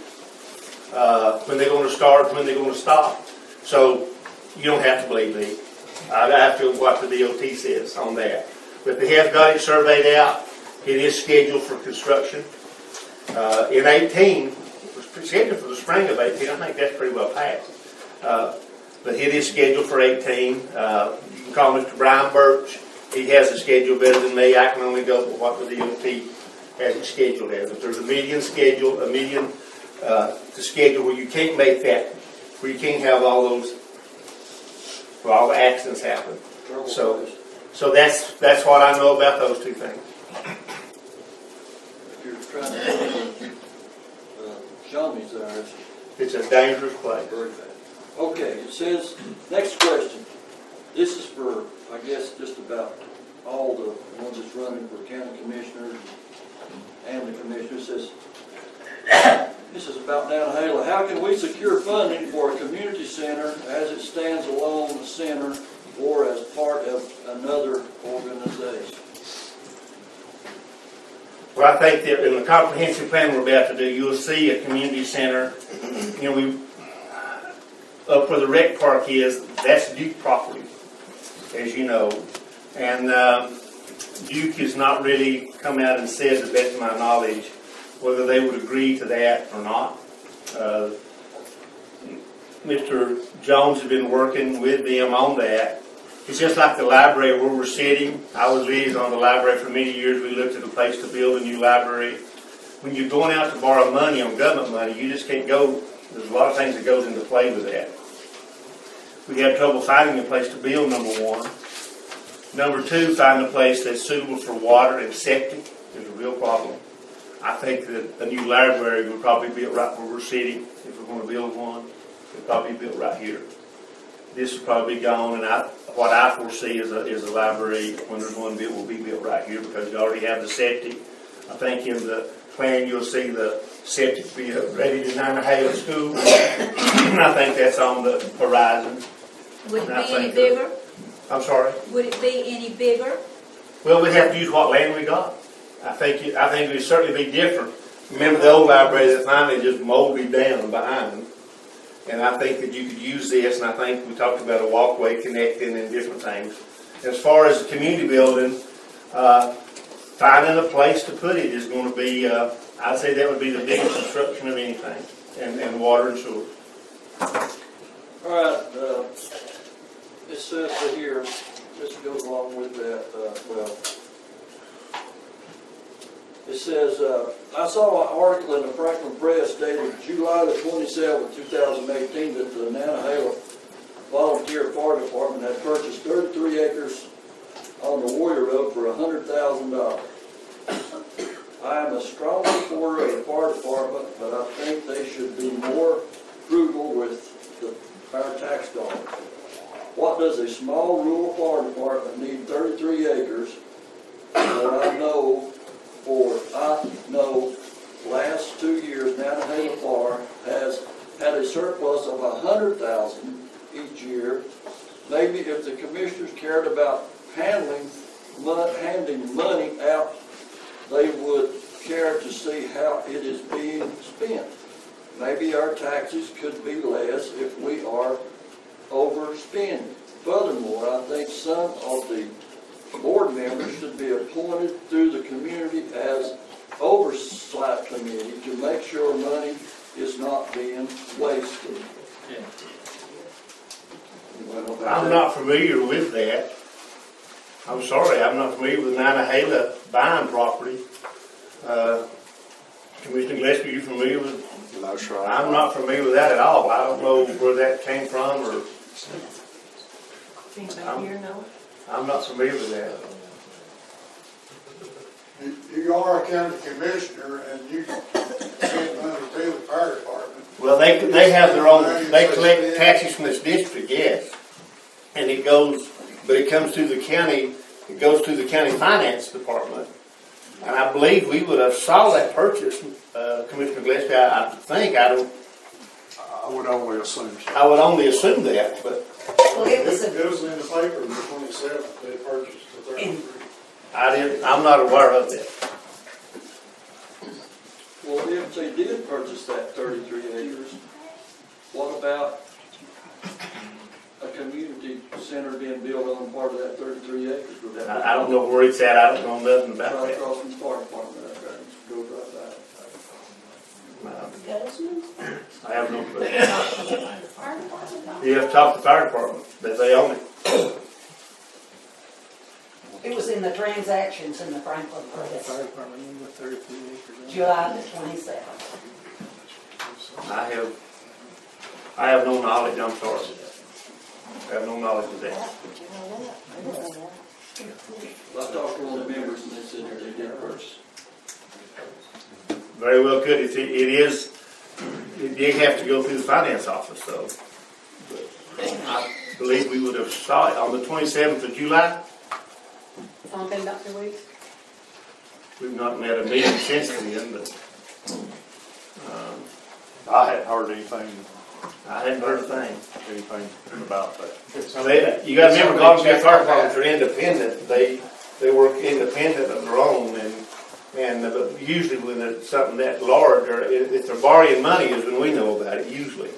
when they're going to start, when they're going to stop. So, you don't have to believe me. I have to go with what the DOT says on that. But they have got it surveyed out. It is scheduled for construction. In 18, it was scheduled for the spring of 18. I think that's pretty well passed. But it is scheduled for 18. You can call Mr. Brian Birch. He has a schedule better than me. I can only go with what the DOT has it scheduled as. If there's a median schedule, to schedule where you can't make that, where you can't have all those, where all the accidents happen. So that's what I know about those two things. If you're trying to show me there, it's a dangerous place. Very bad. Okay, it says, next question. This is for, I guess, just about all the ones that's running for county commissioners and the commissioner. It says, this is about Nantahala. How can we secure funding for a community center as it stands alone the center or as part of another organization? Well, I think that in the comprehensive plan we're about to do, you'll see a community center. You know, up where the rec park is, that's Duke property, as you know. And Duke has not really come out and said, to the best of my knowledge, whether they would agree to that or not. Mr. Jones has been working with them on that. It's just like the library where we're sitting. I was liaison on the library for many years. We looked at a place to build a new library. When you're going out to borrow money on government money, you just can't go. There's a lot of things that goes into play with that. We had trouble finding a place to build, number one. Number two, finding a place that's suitable for water and septic is a real problem. I think that a new library would probably be built right where we're sitting. If we're going to build one, it would probably be built right here. This will probably be gone, and what I foresee is a library, when there's one built, will be built right here because you already have the septic. I think in the plan you'll see the septic be ready to Nantahala School. And I think that's on the horizon. Would it be any bigger? I'm sorry? Would it be any bigger? Well, we'd have to use what land we got. I think it would certainly be different. Remember the old library that finally just molded down behind them. And I think that you could use this, and I think we talked about a walkway connecting and different things. As far as the community building, finding a place to put it is going to be, I'd say that would be the biggest disruption of anything, and water and sewer. All right, it says here, this goes along with that, it says, I saw an article in the Franklin Press dated July the 27th, 2018, that the Nantahala Volunteer Fire Department had purchased 33 acres on the Warrior Road for $100,000. I am a strong supporter of the fire department, but I think they should be more frugal with our tax dollars. What does a small rural fire department need 33 acres? But I know last 2 years Nantahala Fire has had a surplus of $100,000 each year. Maybe if the commissioners cared about handing money out, they would care to see how it is being spent. Maybe our taxes could be less if we are overspending. Furthermore, I think some of the board members should be appointed through the community as oversight committee to make sure money is not being wasted. I'm not familiar with that. I'm sorry, I'm not familiar with Nantahala buying property. Commissioner Gillespie, are you familiar with? No, sure. I'm not familiar with that at all. I don't know where that came from, or Anybody here know? I'm not familiar with that. You are a county commissioner and you send money to the fire department. Well, they have their own, they collect taxes from this district, yes. And it goes, but it comes through the county, it goes through the county finance department. And I believe we would have saw that purchase, Commissioner Gillespie, I think, I would only assume that, but. Well, it was It was in the paper, the 27th, they purchased the 33. I'm not aware of that. Well, if they did purchase that 33 acres, what about a community center being built on part of that 33 acres? Would that be- I don't know where it's at, I don't know nothing about Right that. across from the fire department, that goes right I have no clue. You have to talk to the fire department, that they own it. It was in the transactions in the Franklin Press, Fire department owned the 33 acres. July the 27th. I have no knowledge, I'm sorry. I have no knowledge of that. I talked to one of the members and they said that they did purchase. Very well could, it is, it did have to go through the finance office, though. But I believe we would have saw it on the 27th of July. It's only been about 2 weeks. We've not met a meeting since then, but, I hadn't heard anything anything. about that. You gotta remember, Coggins fire departments are independent, they work independent of their own, but usually when it's something that large, or if they're borrowing money is when we know about it, usually.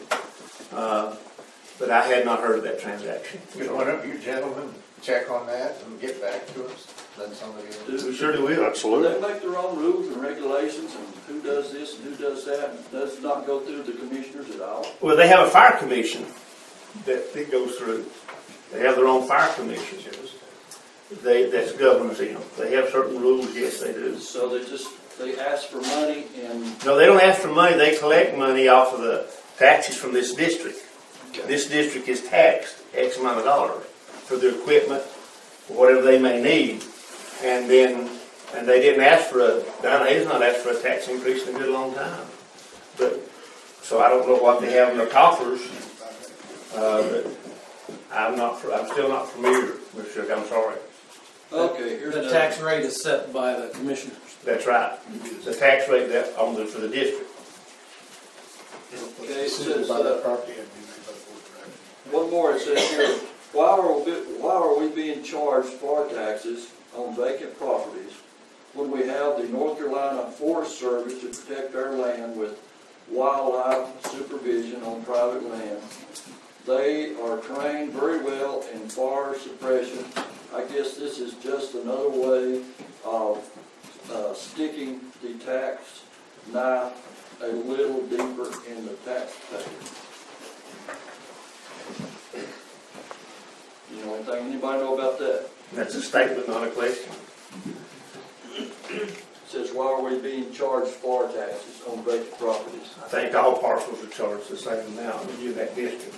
But I had not heard of that transaction. Why don't you gentlemen check on that and get back to us? Then somebody will. We surely will. They make their own rules and regulations and who does this and who does that, and does not go through the commissioners at all. Well, they have a fire commission that goes through. They have their own fire commission. That's governs them. They have certain rules, yes they do. So they ask for money and. No, they don't ask for money, they collect money off of the taxes from this district. Okay. This district is taxed X amount of dollars for their equipment, or whatever they may need. And they didn't ask for Nantahala not asked for a tax increase in a good long time. But, so I don't know what they have in their coffers, but I'm still not familiar, Mr. Shook, I'm sorry. Okay, here's The tax rate is set by the commissioners. That's right. The tax rate for the district. Okay, it says, property had to be made by the board of directors. one more, it says here, why are we being charged FAR taxes on vacant properties when we have the North Carolina Forest Service to protect our land with wildlife supervision on private land? They are trained very well in FAR suppression. I guess this is just another way of sticking the tax knife a little deeper in the taxpayer. You know anything, anybody know about that? That's a statement, not a question. It says, why are we being charged FAR taxes on vacant properties? I think all parcels are charged the same amount in that district.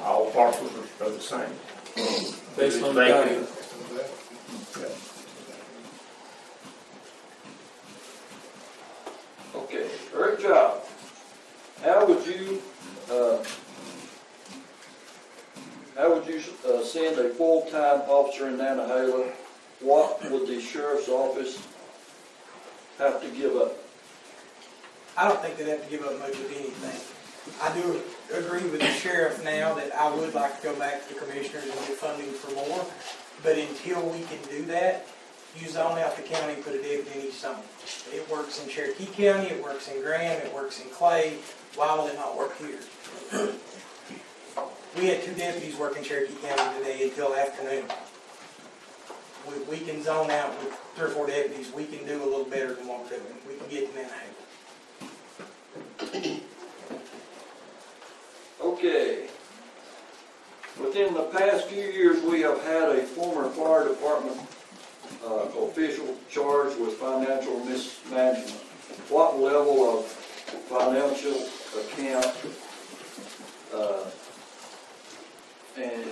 All parcels are the same. Based on the vacant. Okay, great job. How would you send a full-time officer in Nantahala? What would the sheriff's office have to give up? I don't think they'd have to give up much of anything. I do agree with the sheriff now that I would like to go back to the commissioners and get funding for more, but until we can do that, you zone out the county and put a deputy in each zone. It works in Cherokee County, it works in Graham, it works in Clay. Why will it not work here? We had 2 deputies working Cherokee County today until afternoon. We can zone out with 3 or 4 deputies. We can do a little better than what we're doing. We can get to Nantahala. Okay. Within the past few years, we have had a former fire department official charged with financial mismanagement. What level of financial account and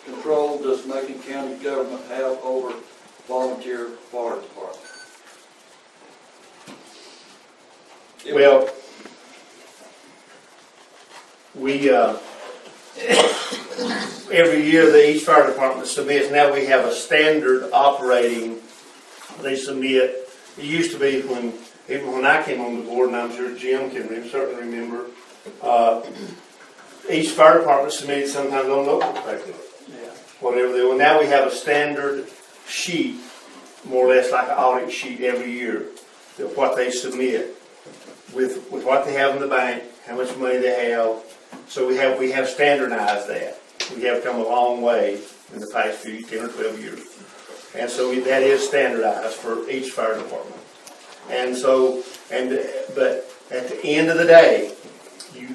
control does Macon County government have over volunteer fire department? Well, we, every year each fire department submits, now we have a standard operating, they submit. It used to be even when I came on the board, and I'm sure Jim can certainly remember, each fire department submitted sometimes on local paper, whatever they were. Now we have a standard sheet, more or less like an audit sheet every year, of what they submit, with what they have in the bank, how much money they have. So we have standardized that. We have come a long way in the past 10 or 12 years. And so that is standardized for each fire department. And so, but at the end of the day,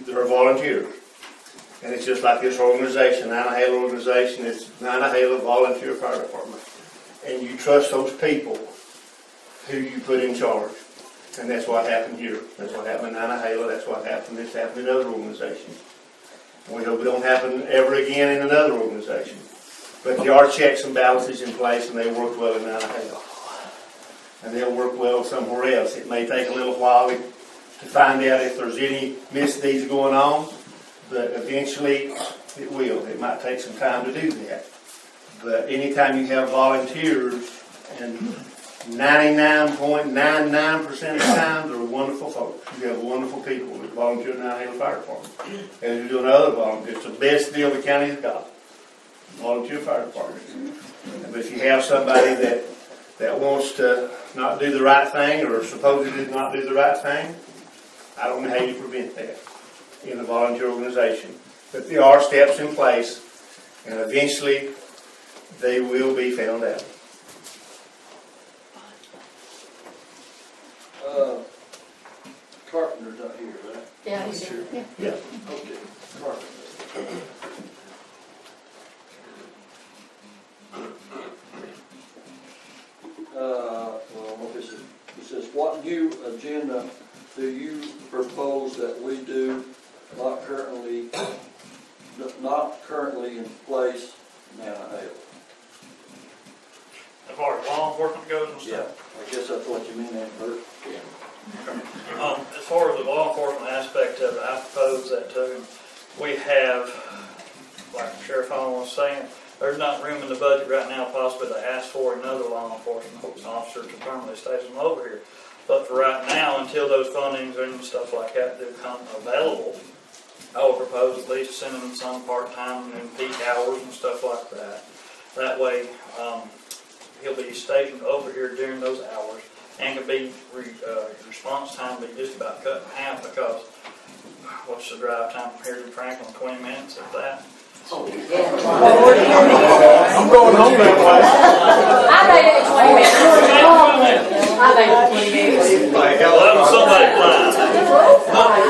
they're volunteers. And it's just like this organization, Nantahala organization, it's Nantahala Volunteer Fire Department. And you trust those people who you put in charge. And that's what happened here. That's what happened in Nantahala. That's what happened. This happened in other organizations. We hope it don't happen ever again in another organization. But there are checks and balances in place, and they work well in Nantahala. And they'll work well somewhere else. It may take a little while to find out if there's any misdeeds going on, but eventually it will. It might take some time to do that. But anytime you have volunteers, and 99.99% of the time, they're wonderful folks. You have wonderful people that volunteer in the Nantahala Fire Department. As you do in other volunteers, it's the best deal the county's got. Volunteer fire department. But if you have somebody that wants to not do the right thing, or supposedly not do the right thing, I don't know how you prevent that in a volunteer organization. But there are steps in place, and eventually they will be found out. Carpenter's not here, right? Yeah, he's here. Yeah. Okay, Carpenter. Well, this is, it says, what new agenda do you propose that we do not currently in place now? As far as law enforcement goes and stuff? Yeah, I guess that's what you mean, Bert. Yeah. As far as the law enforcement aspect of it, I propose that we have, like Sheriff Holland was saying, there's not room in the budget right now possibly to ask for another law enforcement officer to permanently station over here. But for right now, until those fundings and stuff like that do come available, I would propose at least sending some part-time and peak hours and stuff like that. That way, he'll be stationed over here during those hours, and could be response time be just about cut in half, because what's the drive time from here to Franklin? 20 minutes at that. I'm going home that way. I made it in 20 minutes. I made it in 20 minutes. Well, that was somebody flying.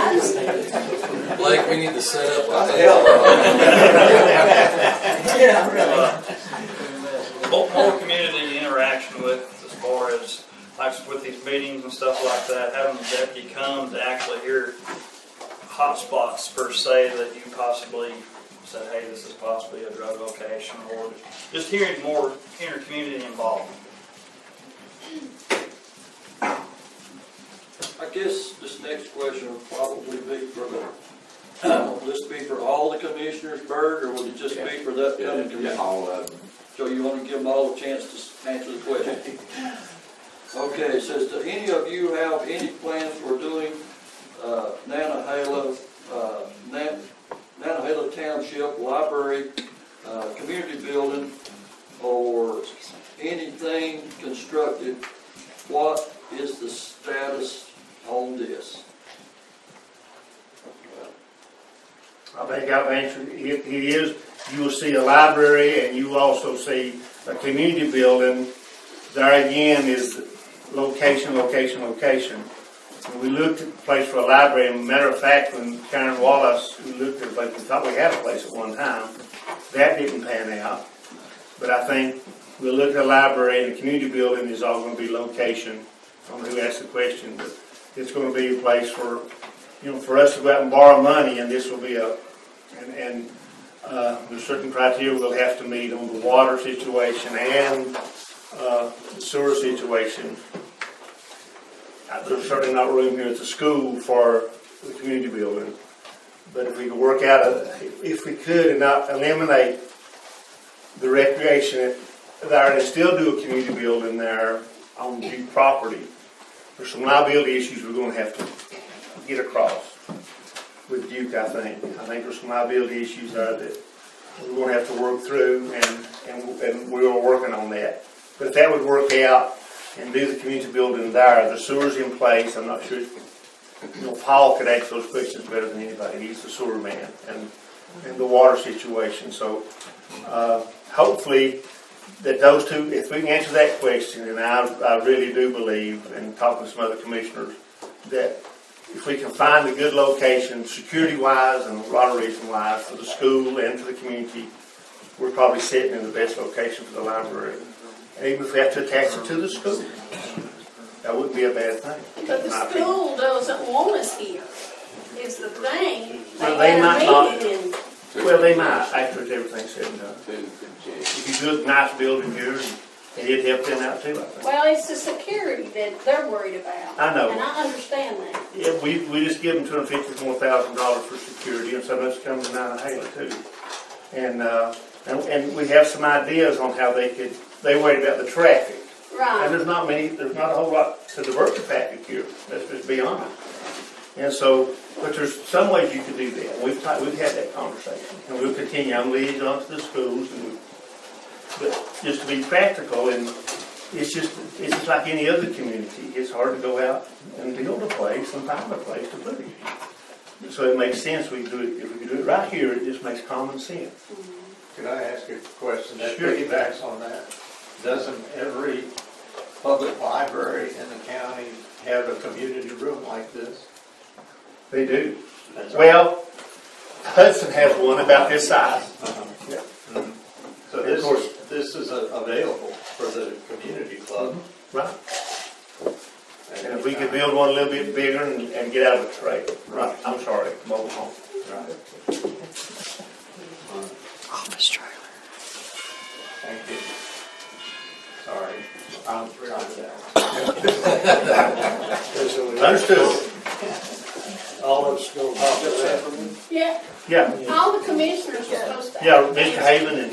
Blake, we need to set up More community interaction with, as far as like with these meetings and stuff like that, having the deputy come to actually hear hot spots per se that you possibly said, hey, this is possibly a drug location, or just hearing more inter-community involvement. I guess this next question will probably be for will this be for all the commissioners, Bert, or would it just be for that other commissioner? All of them. So you want to give them all a chance to answer the question? Okay, it says, do any of you have any plans for doing Nantahala Township Library community building, or anything constructed? What is the status on this? I think I've answered. It is. You will see a library, and you will also see a community building. There again is location, location, location. And we looked at the place for a library, and matter of fact, when Karen Wallace, we looked at the place, we thought we had a place at one time. That didn't pan out. But I think we'll look at a library, and the community building is all going to be location. I don't know who asked the question, but it's going to be a place for, for us to go out and borrow money, and this will be there's certain criteria we'll have to meet on the water situation and the sewer situation. There's certainly not room here at the school for the community building, But if we could work out, if we could and not eliminate the recreation there and still do a community building there on Duke property, there's some liability issues we're going to have to get across with Duke, I think. I think there's some liability issues there that we're going to have to work through, and we're working on that. But if that would work out and do the community building there, the sewer's in place. I'm not sure, Paul could answer those questions better than anybody. He's the sewer man and the water situation. So hopefully that those two, if we can answer that question, and I really do believe, and talking to some other commissioners, that if we can find a good location, security-wise and a lot of reason-wise, for the school and for the community, we're probably sitting in the best location for the library. And even if we have to attach it to the school, that wouldn't be a bad thing. But the school doesn't want us here, is the thing. Well, they might not. Well, they might, after everything's said and done. If you build a nice building here, and it'd help them out too, I think. Well, it's the security that they're worried about. I know. And I understand that. Yeah, we just give them $250,000 for security, and so much comes to Nantahala too. And we have some ideas on how they worry about the traffic. Right. And there's not a whole lot to divert the traffic here. Let's just be honest. And so, but there's some ways you can do that. We've had that conversation, and we'll continue. I'm liaison to the schools, but just to be practical, and it's just like any other community. It's hard to go out and build a place and find a place to put it. So it makes sense we do it. If we can do it right here, it just makes common sense. Could I ask a question that Sure. piggybacks on that? Doesn't every public library in the county have a community room like this? They do. Well, Hudson has one about this size. Yeah. Mm-hmm. So this is available for the community club. Right. And if we could build one a little bit bigger and get out of the trade. Right. I'm sorry, mobile home. Right. Office trailer. Thank you. Sorry, I'm trying to. Understood. All of us going to talk to that. Yeah. Yeah. All the commissioners are supposed to. Yeah, Mr. Haven and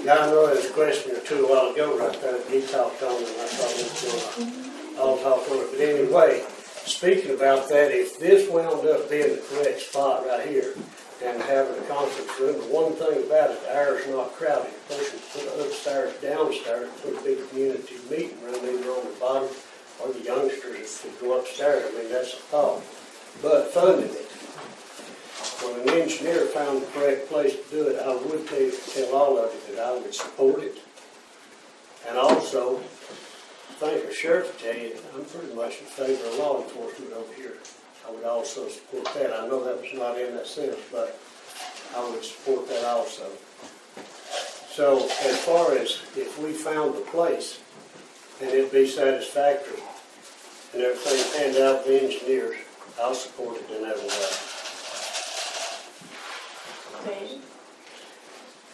Yeah, I know there's a question or two a while ago right there that he talked on, and I thought we were going to all talk on it. But anyway, speaking about that, if this wound up being the correct spot right here and having a conference room, the one thing about it, the air is not crowded. A person can put upstairs, downstairs, put a big community meeting room either on the bottom or the youngsters could go upstairs. I mean, that's a thought. But funding it. When an engineer found the correct place to do it, I would tell all of you that I would support it. And also, I think the sheriff will tell you, I'm pretty much in favor of law enforcement over here. I would also support that. I know that was not in that sentence, but I would support that also. So as far as if we found the place and it'd be satisfactory and everything panned out with the engineers, I'll support it in every way.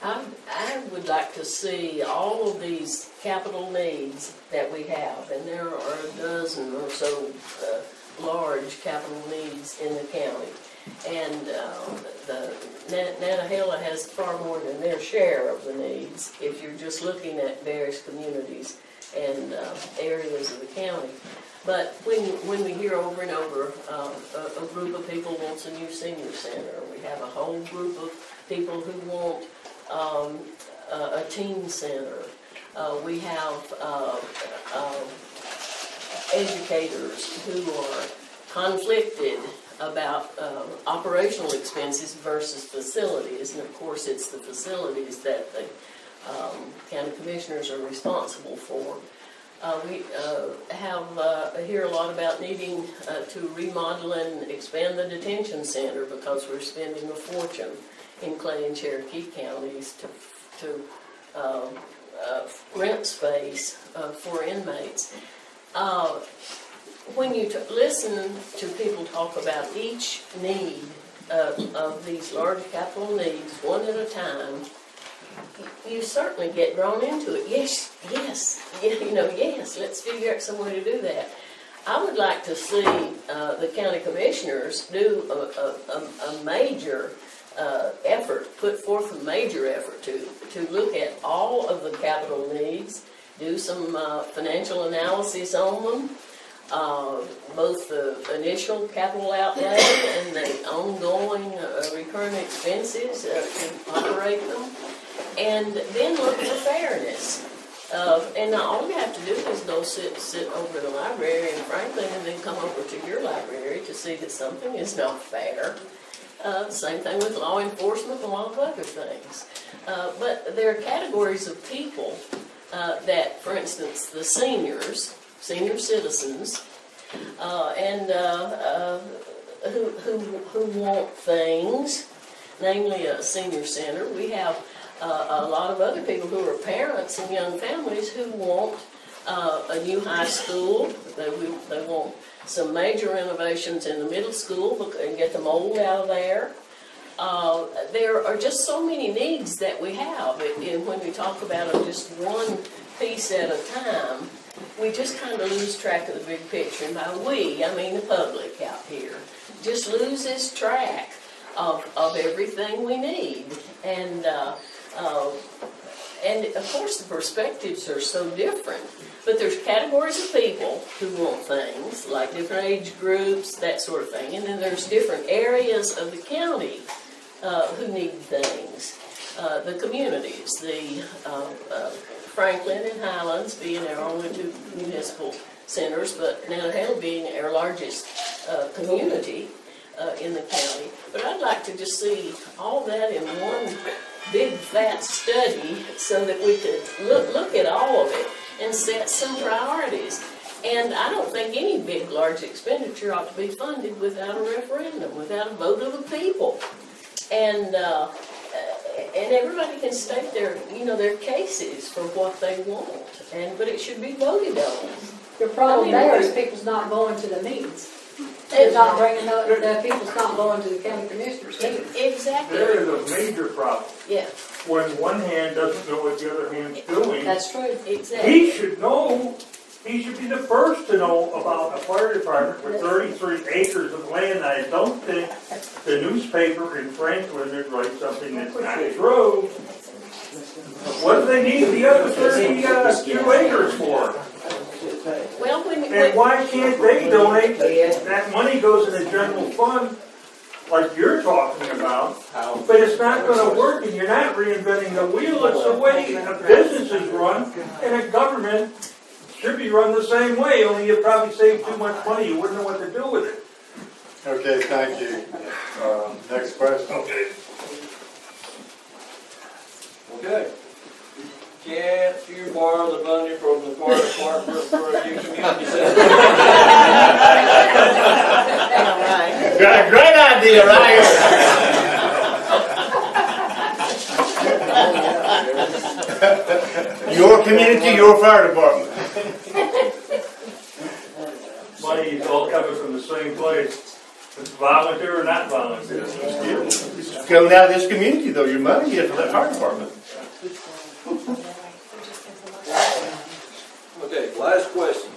I would like to see all of these capital needs that we have, and there are a dozen or so large capital needs in the county. And the Nantahala has far more than their share of the needs if you're just looking at various communities and areas of the county. But when we hear over and over a group of people wants a new senior center, we have a whole group of people who want a teen center. We have educators who are conflicted about operational expenses versus facilities, and of course it's the facilities that the county commissioners are responsible for. We hear a lot about needing to remodel and expand the detention center because we're spending a fortune in Clay and Cherokee counties to rent space for inmates. When you listen to people talk about each need of these large capital needs, one at a time, you certainly get drawn into it. Yes, yes, let's figure out some way to do that. I would like to see the county commissioners do a major effort, put forth a major effort to look at all of the capital needs, do some financial analysis on them, both the initial capital outlay and the ongoing recurring expenses to operate them, and then look for fairness. And now all you have to do is go sit over in the library in Franklin and then come over to your library to see that something is not fair. Same thing with law enforcement and a lot of other things. But there are categories of people that, for instance, the seniors, senior citizens, and who want things, namely a senior center. We have a lot of other people who are parents and young families who want a new high school. They want some major renovations in the middle school and get the mold out of there. There are just so many needs that we have, and when we talk about it just one piece at a time, we just kind of lose track of the big picture. And by we, I mean the public out here, just loses track of everything we need. And of course the perspectives are so different. But there's categories of people who want things, like different age groups, that sort of thing. And then there's different areas of the county who need things. The communities, the Franklin and Highlands being our only two municipal centers, but Nantahala being our largest community in the county. But I'd like to just see all that in one big fat study so that we could look at all of it and set some priorities. And I don't think any big, large expenditure ought to be funded without a referendum, without a vote of the people. And everybody can state their cases for what they want, but it should be voted on. The problem there is people's not going to the meetings. They're not bringing the people's not going to the county commissioners meeting. Exactly. There is a major problem. Yeah. When one hand doesn't know what the other hand's doing. That's true. Exactly. He should know. He should be the first to know about a fire department with 33 acres of land. I don't think the newspaper in Franklin would write something that's not true. What do they need the other 32 acres for? Well, and why can't they donate? That money goes in the general fund, like you're talking about, but it's not going to work, and you're not reinventing the wheel. It's the way a business is run, and a government should be run the same way, only you probably save too much money. You wouldn't know what to do with it. Okay, thank you. Next question. Okay. Can't you borrow the money from the fire department for a new community center? Got a great idea right here. Your community, your fire department. Money is all coming from the same place. It's volunteer or not volunteer. It's coming out of this community, though. Your money is for that fire department. Okay, last question.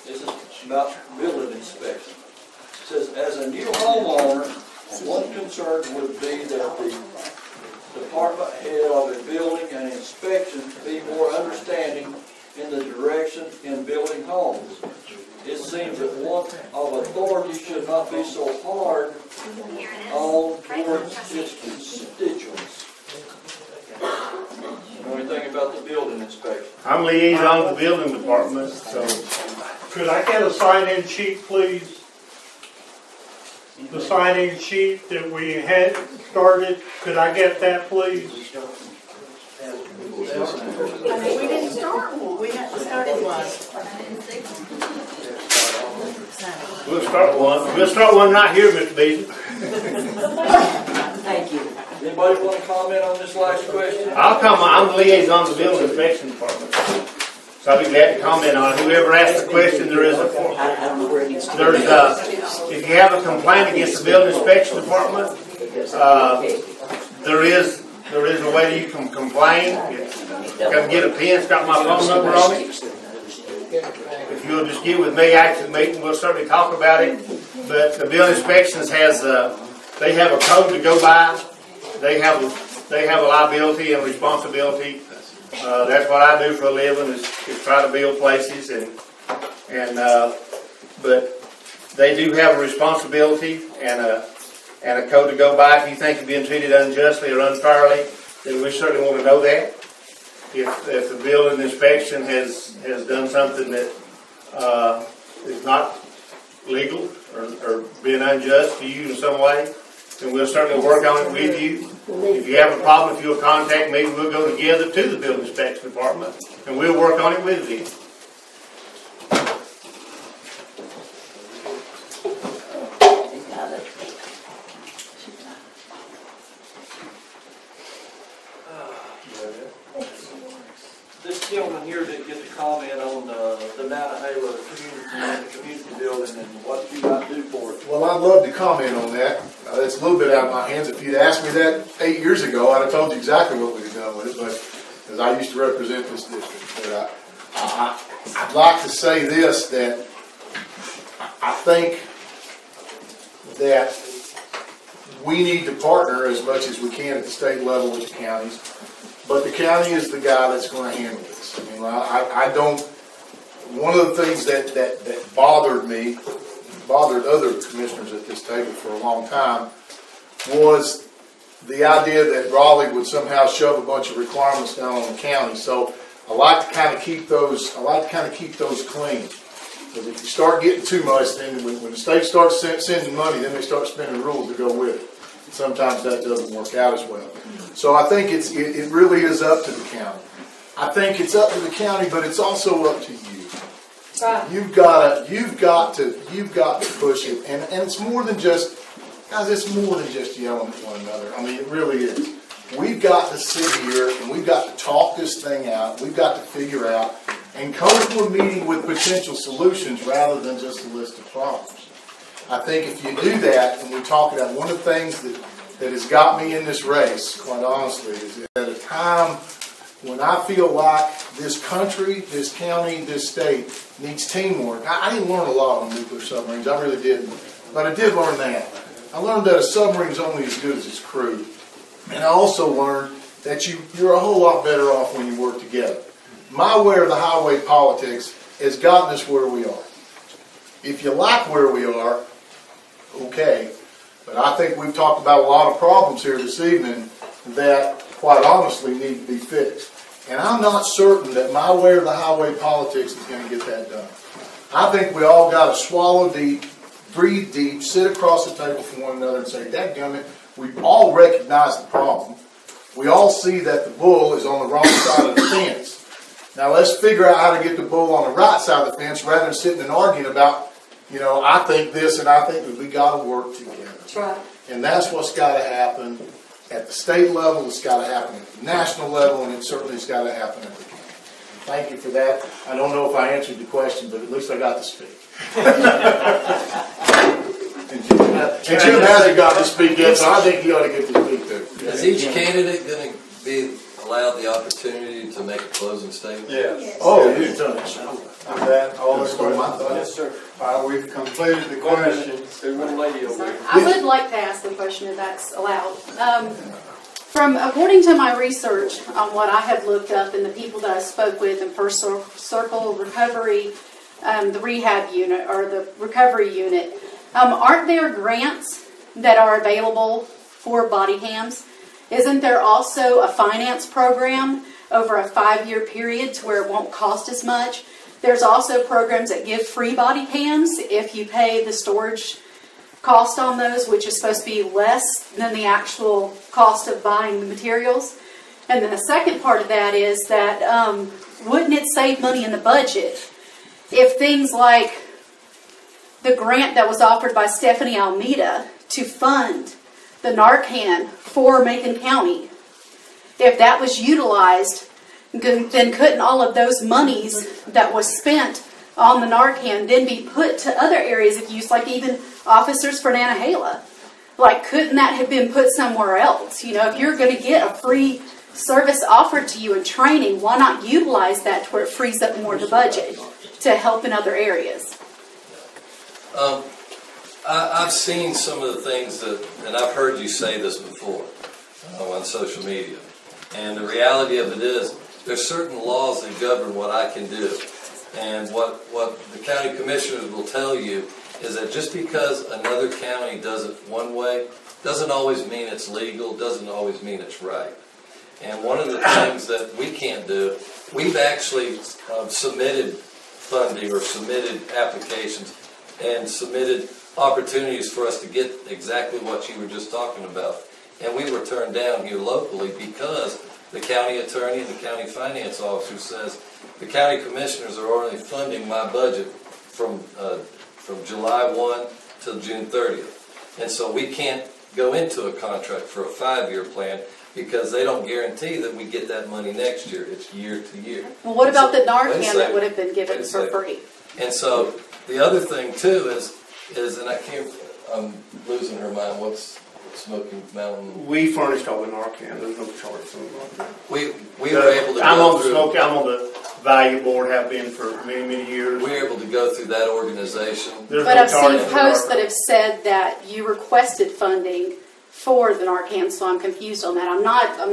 This is about building inspection. It says, as a new homeowner, one concern would be that the department head of a building and inspection be more understanding in the direction in building homes. It seems that one of authority should not be so hard on towards its constituents. Know anything about the building inspection? I'm liaison to the building department, so. Could I get a sign-in sheet, please? The sign-in sheet that we had started, could I get that, please? We didn't start one. We hadn't started one. We'll start one. We'll start one right here, Mr. Beasley. Thank you. Anybody want to comment on this last question? I'll come. I'm the liaison to the building inspection department, so I'll be glad to comment on it. Whoever asks the question, there is if you have a complaint against the building inspection department, there is a way that you can complain. Come get a pen. It's got my phone number on it. If if you'll just get with me after the meeting, we'll certainly talk about it. But the building inspections they have a code to go by. They have a liability and responsibility. That's what I do for a living is try to build places but they do have a responsibility and a code to go by. If you think you're being treated unjustly or unfairly, then we certainly want to know that. If the building inspection has done something that is not legal or being unjust to you in some way, then we'll certainly work on it with you. If you have a problem, if you'll contact me, we'll go together to the building inspection department and we'll work on it with you. This gentleman here didn't get to comment on the Nantahala community building and what you got to do for it. Well, I'd love to comment on that. That's a little bit out of my hands. If you'd asked me that 8 years ago, I'd have told you exactly what we'd have done with it, but because I used to represent this district. But I'd like to say this, that I think that we need to partner as much as we can at the state level with the counties. But the county is the guy that's going to handle this. I mean, I don't. One of the things that bothered me, bothered other commissioners at this table for a long time, was the idea that Raleigh would somehow shove a bunch of requirements down on the county. So I like to kind of keep those. I like to kind of keep those clean. Because if you start getting too much, then when the state starts sending money, then they start spending rules to go with it. Sometimes that doesn't work out as well. So I think it really is up to the county. I think it's up to the county, but it's also up to you. Right. You've got to push it, and it's more than just, guys. It's more than just yelling at one another. I mean, it really is. We've got to sit here and we've got to talk this thing out. We've got to figure out and come to a meeting with potential solutions rather than just a list of problems. I think if you do that, and we talk about one of the things that has got me in this race, quite honestly, is at a time when I feel like this country, this county, this state needs teamwork. I didn't learn a lot on nuclear submarines, I really didn't. But I did learn that. I learned that a submarine is only as good as its crew. And I also learned that you're a whole lot better off when you work together. My way or the highway politics has gotten us where we are. If you like where we are, okay. But I think we've talked about a lot of problems here this evening that, quite honestly, need to be fixed. And I'm not certain that my way or the highway politics is going to get that done. I think we all got to swallow deep, breathe deep, sit across the table from one another and say, dadgummit, we all recognize the problem. We all see that the bull is on the wrong side of the fence. Now let's figure out how to get the bull on the right side of the fence rather than sitting and arguing about, I think this and I think that. We got to work together. That's right. And that's what's got to happen at the state level, it's got to happen at the national level, and it certainly has got to happen at the county. Thank you for that. I don't know if I answered the question, but at least I got to speak. And Jim hasn't got to speak yet, so I think he ought to get to speak too. Is each candidate going to be allowed the opportunity to make a closing statement? Yes. Oh, you've done it. Is that all the questions? Yes, sir. We've completed the questions. There's one lady over there. I would like to ask the question if that's allowed. According to my research on what I have looked up and the people that I spoke with in First Circle Recovery, the rehab unit or the recovery unit, aren't there grants that are available for body cams? Isn't there also a finance program over a 5-year period to where it won't cost as much? There's also programs that give free body cams if you pay the storage cost on those, which is supposed to be less than the actual cost of buying the materials. And then the second part of that is that wouldn't it save money in the budget if things like the grant that was offered by Stephanie Almeida to fund the Narcan for Macon County, if that was utilized, then couldn't all of those monies that was spent on the Narcan then be put to other areas of use, like even officers for Nantahala? Like, couldn't that have been put somewhere else? If you're going to get a free service offered to you in training, why not utilize that to where it frees up more of the budget? to help in other areas? I've seen some of the things that, and I've heard you say this before on social media. And the reality of it is, there's certain laws that govern what I can do. And what the county commissioners will tell you is that just because another county does it one way, doesn't always mean it's legal, doesn't always mean it's right. And one of the things that we can't do, we've actually submitted funding or submitted applications and submitted opportunities for us to get exactly what you were just talking about. And we were turned down here locally because the county attorney and the county finance officer says the county commissioners are only funding my budget from July 1 till June 30th. And so we can't go into a contract for a 5-year plan because they don't guarantee that we get that money next year. It's year to year. Well, what about the Narcan that would have been given for free? And so the other thing too is and I can't, I'm losing her mind. What's Smoky Mountain? We furnished all the Narcan. There's no charge for the Narcan. We were able to go through. I'm on the value board, have been for many, many years. We were able to go through that organization. But I've seen posts that have said that you requested funding for the Narcan, so I'm confused on that. I'm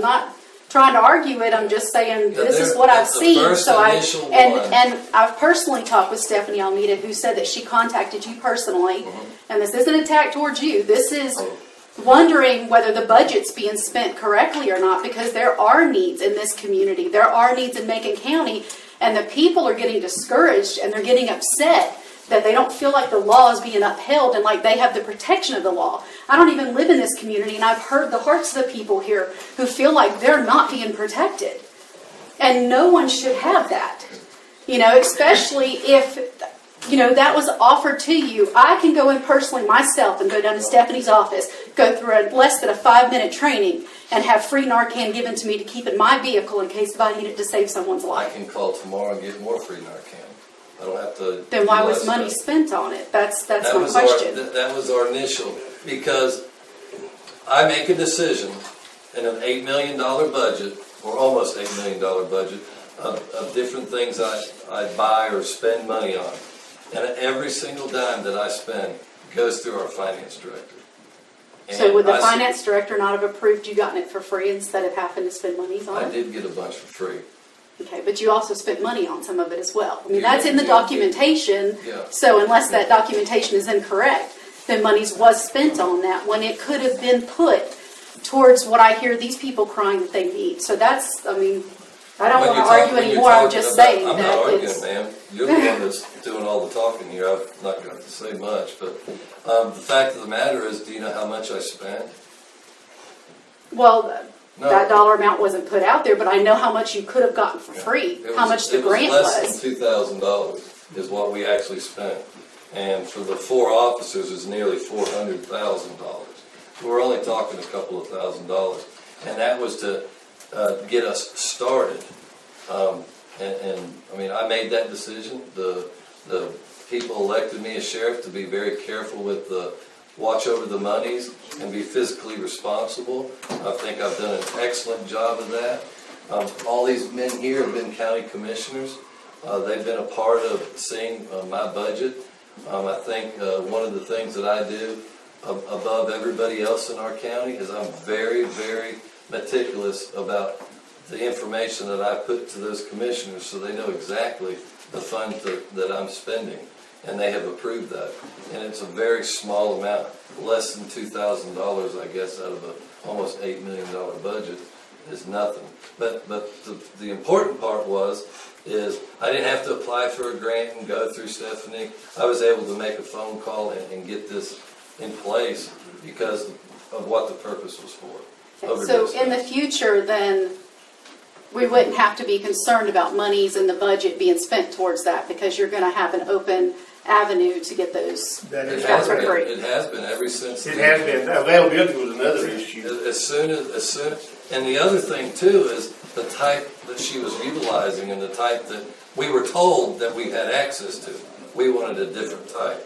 not trying to argue it. I'm just saying this is what I've seen. And I've personally talked with Stephanie Almeida, who said that she contacted you personally, and this isn't an attack towards you. This is wondering whether the budget's being spent correctly or not, because there are needs in this community. There are needs in Macon County, and the people are getting discouraged and they're getting upset that they don't feel like the law is being upheld and like they have the protection of the law. I don't even live in this community, and I've heard the hearts of the people here who feel like they're not being protected. And no one should have that. Especially if, that was offered to you. I can go in personally myself and go down to Stephanie's office, go through less than a 5-minute training, and have free Narcan given to me to keep in my vehicle in case I need it to save someone's life. I can call tomorrow and get more free Narcan. I don't have to. Then why was money spent on it? That's my question. That was our initial, because I make a decision in an $8 million budget, or almost $8 million budget, of different things I buy or spend money on. And every single dime that I spend goes through our finance director. And so would the finance director not have approved you gotten it for free instead of having to spend money on it? I did get a bunch for free. Okay, but you also spent money on some of it as well. I mean, that's in the documentation. Yeah. So unless that documentation is incorrect, then money was spent on that when it could have been put towards what I hear these people crying that they need. So that's, I don't want to argue anymore. I'm just saying that. I'm not arguing, ma'am. You're the one that's doing all the talking here. I've not got to say much, but the fact of the matter is, do you know how much I spent? Well, that dollar amount wasn't put out there, but I know how much you could have gotten for free. How much the grant was. Less than $2,000 is what we actually spent, and for the 4 officers, it's nearly $400,000. We're only talking a couple of $1,000s, and that was to get us started. I made that decision. The people elected me as sheriff to be very careful with the watch over the monies and be physically responsible. I think I've done an excellent job of that. All these men here have been county commissioners. They've been a part of seeing my budget. I think one of the things that I do above everybody else in our county is I'm very, very meticulous about the information that I put to those commissioners so they know exactly the funds that I'm spending. And they have approved that. And it's a very small amount, less than $2,000, I guess, out of an almost $8 million budget is nothing. But the important part is I didn't have to apply for a grant and go through Stephanie. I was able to make a phone call and get this in place because of what the purpose was for. Okay, so in the future, then, we wouldn't have to be concerned about monies in the budget being spent towards that because you're going to have an open avenue to get those for free. It has been ever since. It has been. Availability was another issue. As soon, and the other thing too is the type that she was utilizing and the type that we were told that we had access to. We wanted a different type.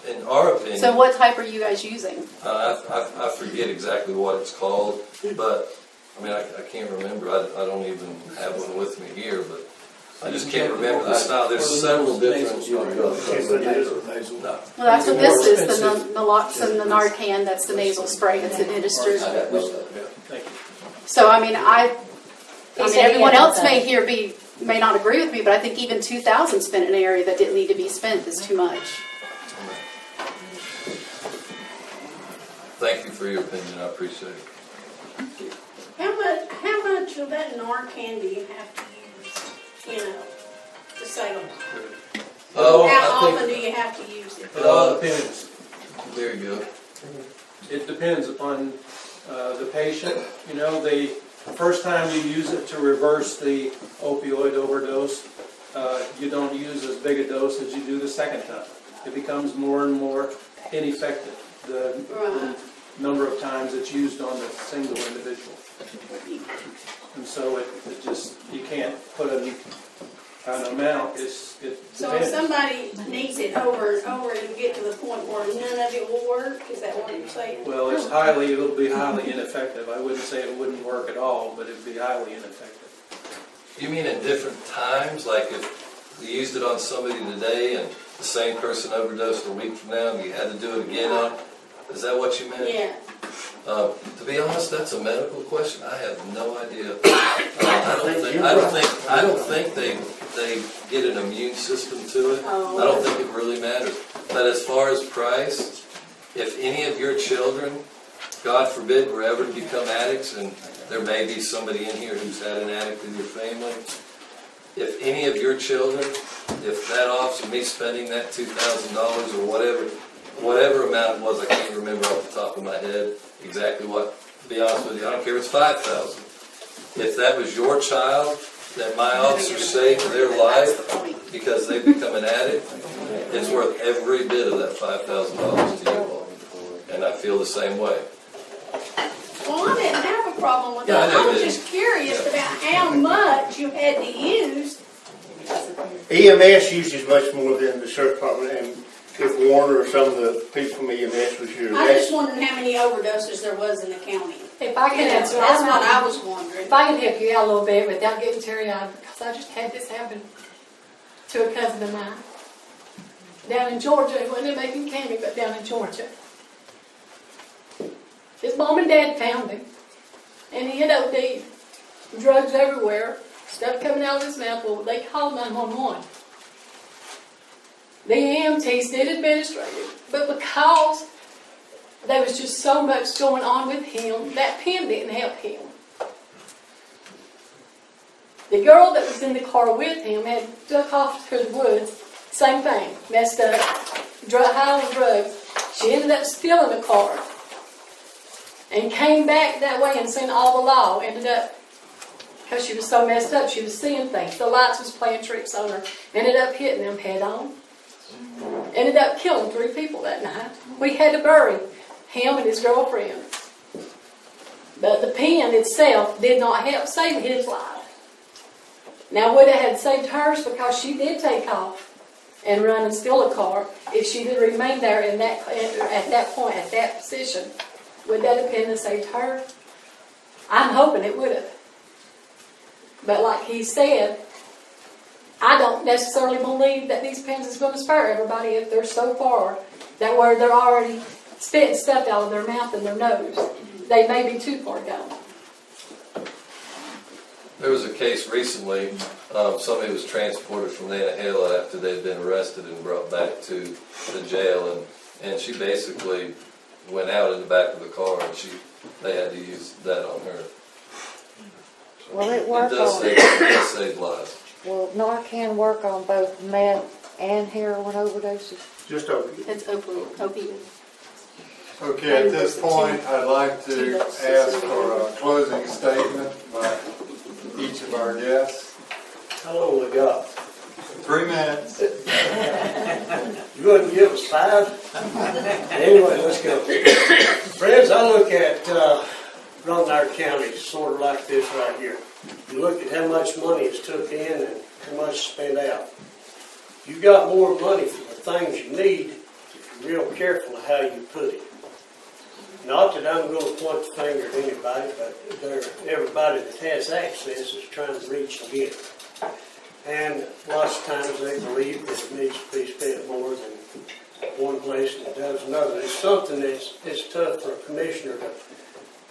In our opinion. So what type are you guys using? I forget exactly what it's called, but I can't remember. I don't even have one with me here, but I just can't remember the style. There's several different. Well, that's what this is, the naloxone, the Narcan, that's the nasal spray that's administered. So, I mean, everyone else may not agree with me, but I think even 2,000 spent in an area that didn't need to be spent is too much. Thank you for your opinion. I appreciate it. How much of that Narcan do you have to use, to save them? How often do you have to use it? It all depends. There you go. It depends upon the patient. The first time you use it to reverse the opioid overdose, you don't use as big a dose as you do the second time. It becomes more and more ineffective, the number of times it's used on a single individual. And so it just, you can't put an amount. So if somebody needs it over and over, and get to the point where none of it will work, is that what you're saying? Well, it'll be highly ineffective. I wouldn't say it wouldn't work at all, but it'd be highly ineffective. You mean in different times? Like if you used it on somebody today and the same person overdosed a week from now and you had to do it again on? Is that what you meant? Yeah. To be honest, that's a medical question. I have no idea. I don't think they get an immune system to it. I don't think it really matters. But as far as price, if any of your children, God forbid, were ever to become addicts, and there may be somebody in here who's had an addict in your family, if any of your children, if that offs me spending that $2,000 or whatever amount it was, I can't remember off the top of my head exactly what, to be honest with you, I don't care if it's $5,000. If that was your child, that my officer saved their life because they've become an addict, it's worth every bit of that $5,000 to you. And I feel the same way. Well, I didn't have a problem with that. I was just curious about how much you had to use. EMS uses much more than the sheriff's department, and if Warner or some of the people from EMS was here. I just wondered how many overdoses there was in the county. If I can answer, that's what I was wondering. If I can help you out a little bit without getting teary-eyed, because I just had this happen to a cousin of mine down in Georgia. It wasn't in Macon County, but down in Georgia. His mom and dad found him, and he had OD'd, drugs everywhere, stuff coming out of his mouth. Well, they called 911. The EMTs did administrative, but because there was just so much going on with him, that pen didn't help him. The girl that was in the car with him had ducked off to the woods, same thing, messed up, high on drugs. She ended up stealing the car and came back that way and seen all the law. Ended up, because she was so messed up, she was seeing things. The lights was playing tricks on her. Ended up hitting them head on. Ended up killing 3 people that night. We had to bury him and his girlfriend. But the pen itself did not help save his life. Now, would it have saved hers because she did take off and run and steal a car? If she had remained there at that point, at that position, would that have pen have saved her? I'm hoping it would have. But like he said, I don't necessarily believe that these pens is going to spare everybody if they're so far that where they're already spitting stuff out of their mouth and their nose. They may be too far gone. There was a case recently, somebody was transported from Nantahala after they'd been arrested and brought back to the jail, and she basically went out in the back of the car, and they had to use that on her. Will it work It does save lives. Will Narcan work on both meth and heroin overdoses? Just opioids. It's opioid. Okay, at this point, I'd like to ask for a closing statement by each of our guests. How long we got? 3 minutes. You wouldn't give us 5? Anyway, let's go. Friends, I look at Rondeau County sort of like this right here. You look at how much money is took in and how much is spent out. You got more money for the things you need if you're real careful of how you put it. Not that I'm going to point the finger at anybody, but everybody that has access is trying to reach and get it. And lots of times they believe that it needs to be spent more than one place than it does another. It's something it's tough for a commissioner to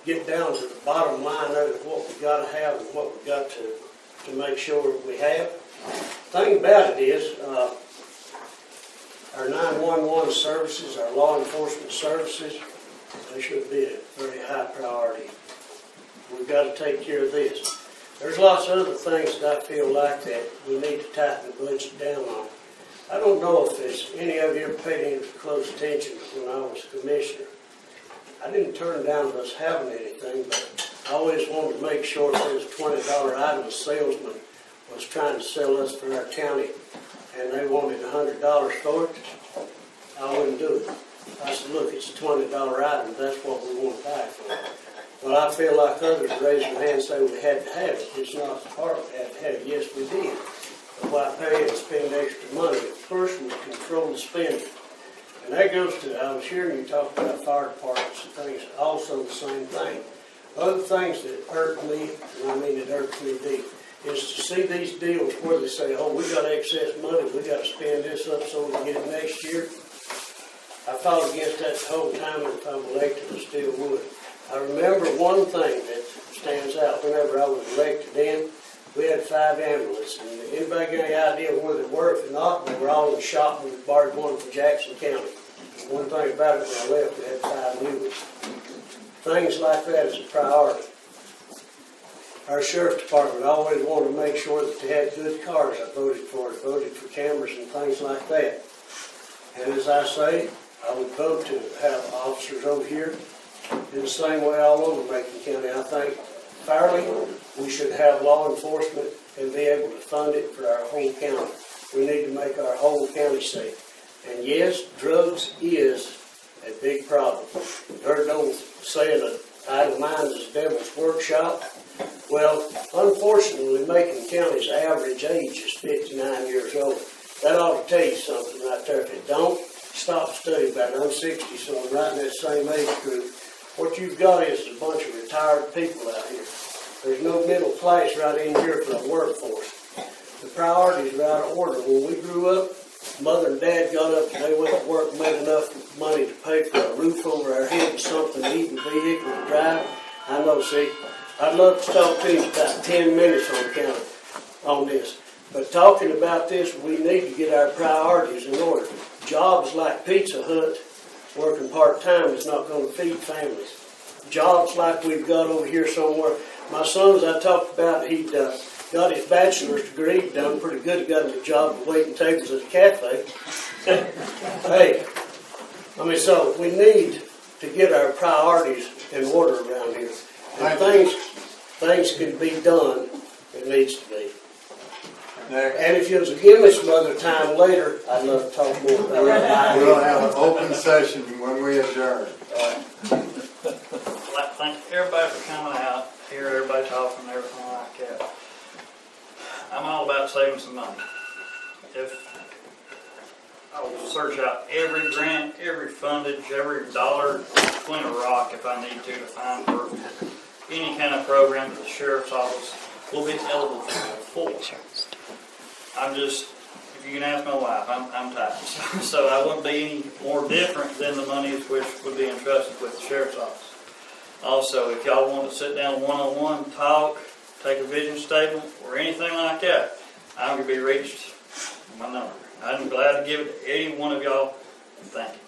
get down to the bottom line of it, what we got to have and what we got to make sure we have. The thing about it is, our 911 services, our law enforcement services, they should be a very high priority. We've got to take care of this. There's lots of other things that I feel like that we need to tighten the budget down on. I don't know if any of you ever paid any close attention when I was commissioner. I didn't turn down us having anything, but I always wanted to make sure if there was a $20 item, a salesman was trying to sell us for our county, and they wanted $100 for it, I wouldn't do it. I said, look, it's a $20 item, that's what we want to buy it for. Well, I feel like others raise their hand and say we had to have it. It's not the part we had to have it. Yes, we did. But why pay and spend extra money? First, we control the spending. And that goes to, I was hearing you talk about fire departments and things, also the same thing. Other things that irk me, and I mean it irks me deep, is to see these deals where they say, oh, we got excess money, we got to spend this up so we can get it next year. I fought against that the whole time, and if I'm elected, I still would. I remember one thing that stands out whenever I was elected in, we had 5 ambulances. And anybody got any idea where they were? If not, they were all in the shop and we borrowed one from Jackson County. One thing about it, when I left, we had 5 new ones. Things like that is a priority. Our sheriff's department always wanted to make sure that they had good cars. I voted for cameras and things like that. And as I say, I would vote to have officers over here in the same way all over Macon County. I think fairly we should have law enforcement and be able to fund it for our whole county. We need to make our whole county safe. And yes, drugs is a big problem. Heard old saying an idle mind is a devil's workshop. Well, unfortunately, Macon County's average age is 59 years old. That ought to tell you something right there. If it don't, stop studying about it. I'm 60, so I'm right in that same age group. What you've got is a bunch of retired people out here. There's no middle class right in here for the workforce. The priorities are out of order. When we grew up, Mother and Dad got up and they went to work and made enough money to pay for a roof over our head and something to eat and a vehicle to drive. I know, see, I'd love to talk to you about 10 minutes on this. But talking about this, we need to get our priorities in order. Jobs like Pizza Hut, working part-time, is not going to feed families. Jobs like we've got over here somewhere. My son's, I talked about, he'd got his bachelor's degree, done pretty good. He got him a job waiting tables at a cafe. Hey, I mean, so we need to get our priorities in order around here. And things can be done, it needs to be. And if you'll give me some other time later, I'd love to talk more about that. We'll have an open session when we adjourn. Thank everybody for coming out, hear everybody talking and everything like that. I'm all about saving some money. If I will search out every grant, every fundage, every dollar between a rock if I need to find for any kind of program that the sheriff's office will be eligible for. If you can ask my wife, I'm tired. So I wouldn't be any more different than the monies which would be entrusted with the sheriff's office. Also, if y'all want to sit down one-on-one, talk, take a vision statement, or anything like that, I'm going to be reached my number. I'm glad to give it to any one of y'all. Thank you.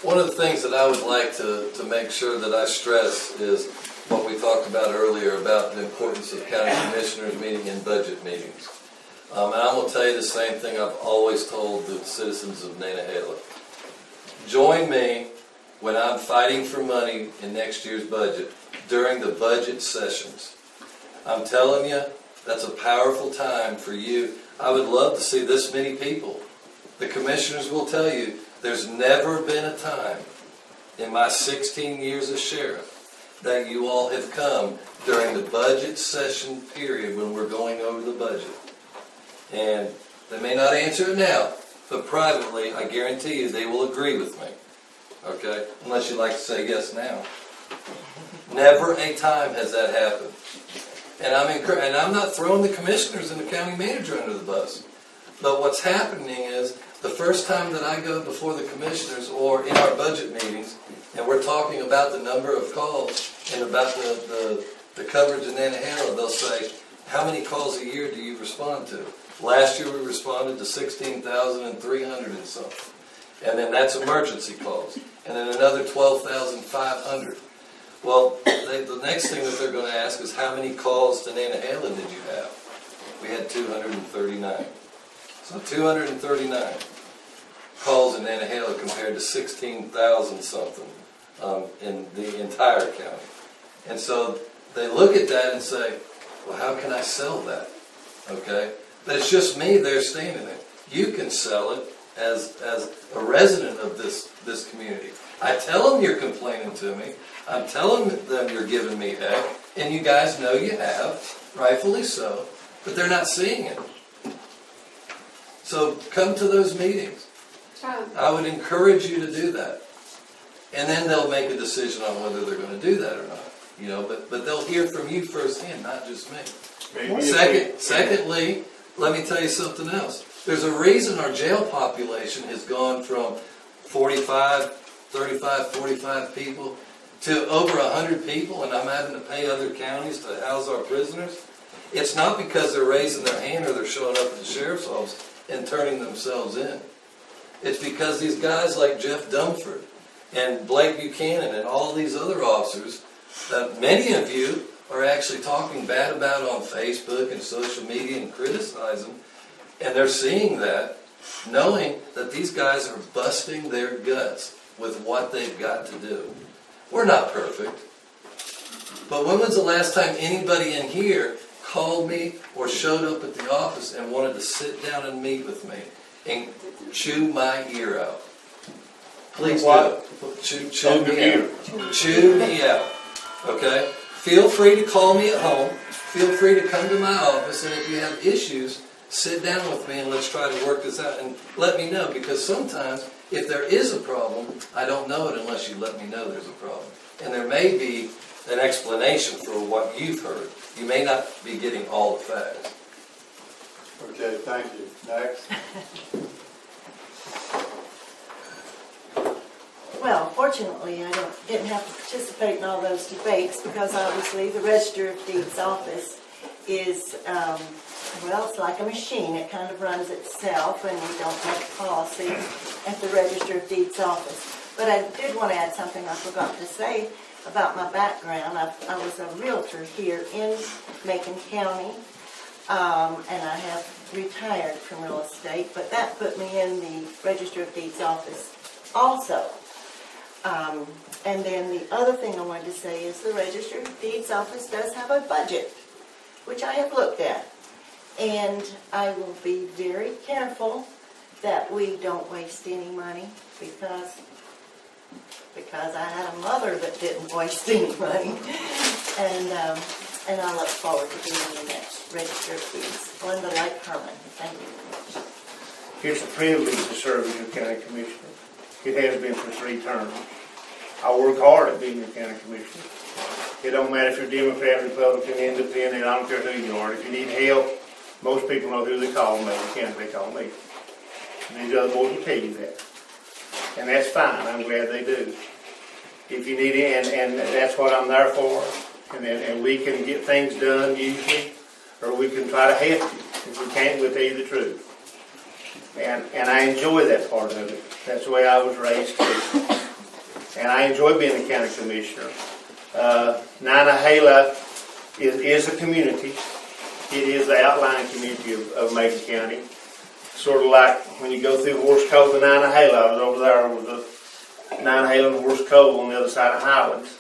One of the things that I would like to make sure that I stress is what we talked about earlier about the importance of county commissioners meeting and budget meetings. And I'm going to tell you the same thing I've always told the citizens of Nantahala. Join me when I'm fighting for money in next year's budget during the budget sessions. I'm telling you, that's a powerful time for you. I would love to see this many people. The commissioners will tell you there's never been a time in my 16 years as sheriff that you all have come during the budget session period when we're going over the budget. And they may not answer it now, but privately, I guarantee you they will agree with me. Okay? Unless you'd like to say yes now. Never a time has that happened. And I'm not throwing the commissioners and the county manager under the bus. But what's happening is, the first time that I go before the commissioners or in our budget meetings, and we're talking about the number of calls and about the coverage in Nantahala, they'll say, how many calls a year do you respond to? Last year we responded to 16,300 and something. And then that's emergency calls. And then another 12,500. Well, the next thing that they're going to ask is, how many calls to Nantahala did you have? We had 239. So 239 calls in Nantahala compared to 16,000 something in the entire county. And so they look at that and say, well, how can I sell that? Okay? But it's just me there standing there. You can sell it as a resident of this community. I tell them you're complaining to me. I'm telling them you're giving me heck. And you guys know you have, rightfully so. But they're not seeing it. So come to those meetings. I would encourage you to do that. And then they'll make a decision on whether they're going to do that or not. You know, but they'll hear from you firsthand, not just me. Secondly, let me tell you something else. There's a reason our jail population has gone from 35 people to over 100 people, and I'm having to pay other counties to house our prisoners. It's not because they're raising their hand or they're showing up at the sheriff's office and turning themselves in. It's because these guys like Jeff Dumford and Blake Buchanan and all these other officers that many of you are actually talking bad about on Facebook and social media and criticizing, and they're seeing that, knowing that these guys are busting their guts with what they've got to do. We're not perfect. But when was the last time anybody in here called me or showed up at the office and wanted to sit down and meet with me and chew my ear out? Please do it. Chew me out. Chew me out. Okay? Feel free to call me at home. Feel free to come to my office, and if you have issues, sit down with me and let's try to work this out. And let me know, because sometimes if there is a problem, I don't know it unless you let me know there's a problem. And there may be an explanation for what you've heard. You may not be getting all the facts. Okay, thank you. Next. Well, fortunately, I didn't have to participate in all those debates because obviously the Register of Deeds office is, well, it's like a machine. It kind of runs itself, and we don't make policy at the Register of Deeds office. But I did want to add something I forgot to say about my background. I was a realtor here in Macon County, and I have retired from real estate, but that put me in the Register of Deeds office also. And then the other thing I wanted to say is the Register of Deeds office does have a budget, which I have looked at. And I will be very careful that we don't waste any money because I had a mother that didn't waste any money. And I look forward to being in the next Register of Deeds. Linda Lake Herman, thank you. It's a privilege to serve as your county commissioner. It has been for 3 terms. I work hard at being your county commissioner. It don't matter if you're Democrat, Republican, Independent, I don't care who you are. If you need help, most people know who they call me. They call me. And these other boys will tell you that. And that's fine. I'm glad they do. If you need it, and that's what I'm there for. And we can get things done usually, or we can try to help you. If we can't, we'll tell you the truth. And I enjoy that part of it. That's the way I was raised too. And I enjoy being the county commissioner. Nantahala is a community. It is the outlying community of Macon County. Sort of like when you go through Horse Cove and Nantahala. I was over there with the Nantahala and Horse Cove on the other side of Highlands.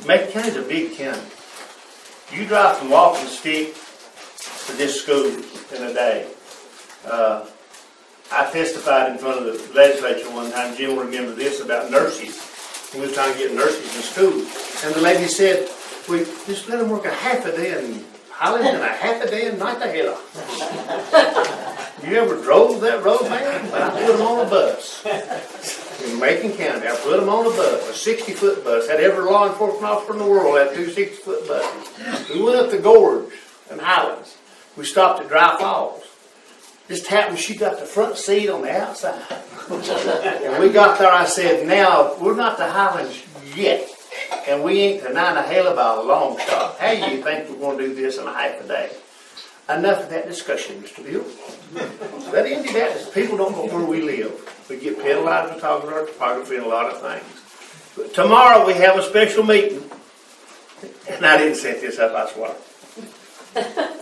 Macon County's a big county. You drive from Walking Stick to this school in a day. I testified in front of the legislature one time, Jim will remember this, about nurses. We were trying to get nurses in school. And the lady said, we just let them work a half a day in Highlands and a half a day in Nantahala. You ever drove that road, man? But I put them on a bus. in Macon County. I put them on a bus, a 60-foot bus. Had every law enforcement officer in the world had 2 60-foot buses. We went up the gorge and Highlands. We stopped at Dry Falls. Just happened she got the front seat on the outside. And we got there, I said, now, we're not the Highlands yet. And we ain't to Nantahala by a long shot. How do you think we're going to do this in a half a day? Enough of that discussion, Mr. Bill. So that ended that. People don't know where we live. We get penalized for talking about topography and a lot of things. But tomorrow we have a special meeting. And I didn't set this up, I swear.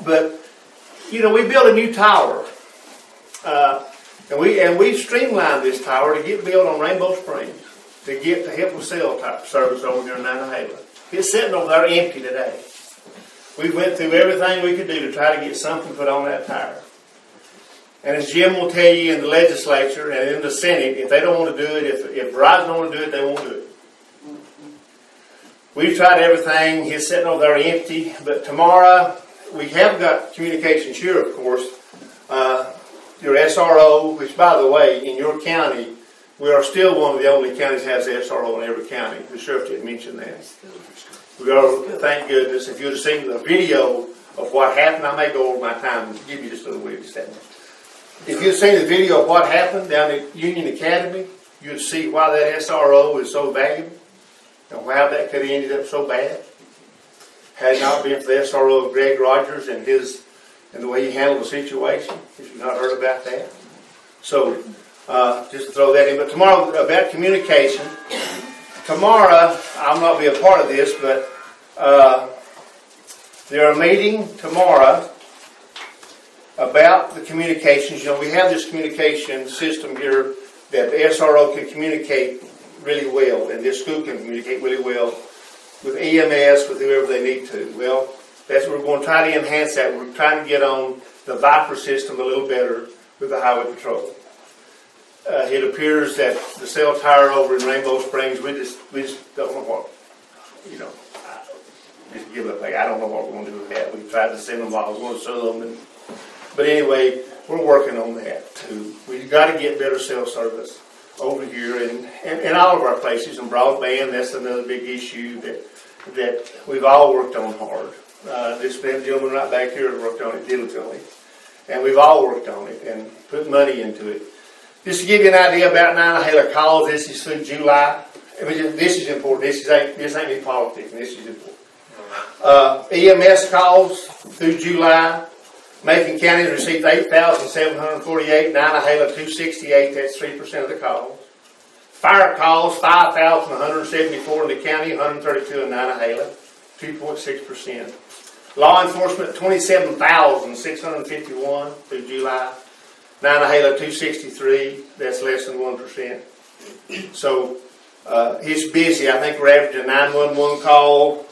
But, you know, we built a new tower. And we streamlined this tower to get built on Rainbow Springs. To help with cell type service over here in Nantahala. It's sitting over there empty today. We went through everything we could do to try to get something put on that tower. And as Jim will tell you in the legislature and in the Senate, if they don't want to do it, if Verizon don't want to do it, they won't do it. We've tried everything. It's sitting over there empty. But tomorrow, we have got communications here, of course. Your SRO, which, by the way, in your county, we are still one of the only counties that has SRO in every county. The sheriff did mention that. We are, thank goodness. If you would have seen the video of what happened, I may go over my time and give you just a little witty statement. If you'd seen the video of what happened down at Union Academy, you'd see why that SRO is so valuable and how that could have ended up so bad. Had it not been for the SRO of Greg Rogers and the way he handled the situation, if you've not heard about that. So, just to throw that in. But tomorrow, about communication. Tomorrow, I'll not be a part of this, but they're meeting tomorrow about the communications. You know, we have this communication system here that the SRO can communicate really well, and this school can communicate really well with EMS, with whoever they need to. Well, that's what we're going to try to enhance that. We're trying to get on the Viper system a little better with the Highway Patrol. It appears that the cell tower over in Rainbow Springs, we just don't know what, you know, just give up. Like, I don't know what we're going to do with that. We tried to send them while I was going to sue them. But anyway, we're working on that too. We've got to get better cell service over here and all of our places. And broadband, that's another big issue that we've all worked on hard. This gentleman right back here has worked on it diligently. And we've all worked on it and put money into it. Just to give you an idea about Nantahala calls, this is through July. I mean, this is important. This ain't any politics. This is important. EMS calls through July. Macon County has received 8,748. Nantahala 268. That's 3% of the calls. Fire calls 5,174 in the county, 132 in Nantahala, 2.6%. Law enforcement 27,651 through July. Nantahala 263, that's less than 1%. So it's busy. I think we're averaging a 911 call.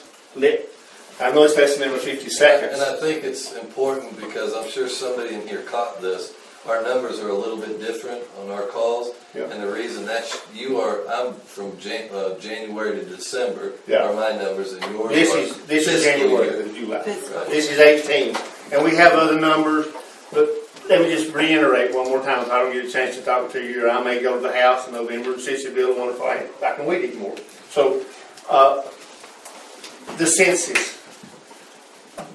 I know it's less than every 50 seconds. And I think it's important because I'm sure somebody in here caught this. Our numbers are a little bit different on our calls. Yeah. And the reason I'm from January to December are my numbers, and yours This is January to July. Right. This is 18. And we have other numbers, but let me just reiterate one more time, so I don't get a chance to talk to you, or I may go to the house in November and Sissy Bill one if I can wait anymore. So, the census.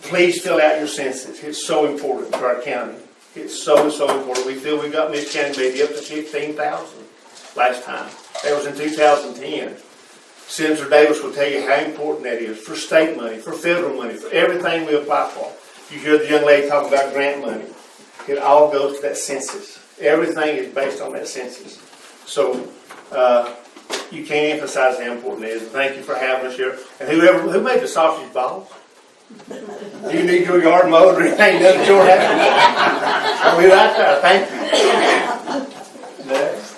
Please fill out your census. It's so important to our county. It's so important. We feel we got Miss County maybe up to 15,000 last time. That was in 2010. Senator Davis will tell you how important that is for state money, for federal money, for everything we apply for. You hear the young lady talking about grant money. It all goes to that census. Everything is based on that census. So you can't emphasize how important it is. And thank you for having us here. And who made the sausage balls? Do you need your yard mowed or anything? Nothing short happened. We like that. Thank you. Next.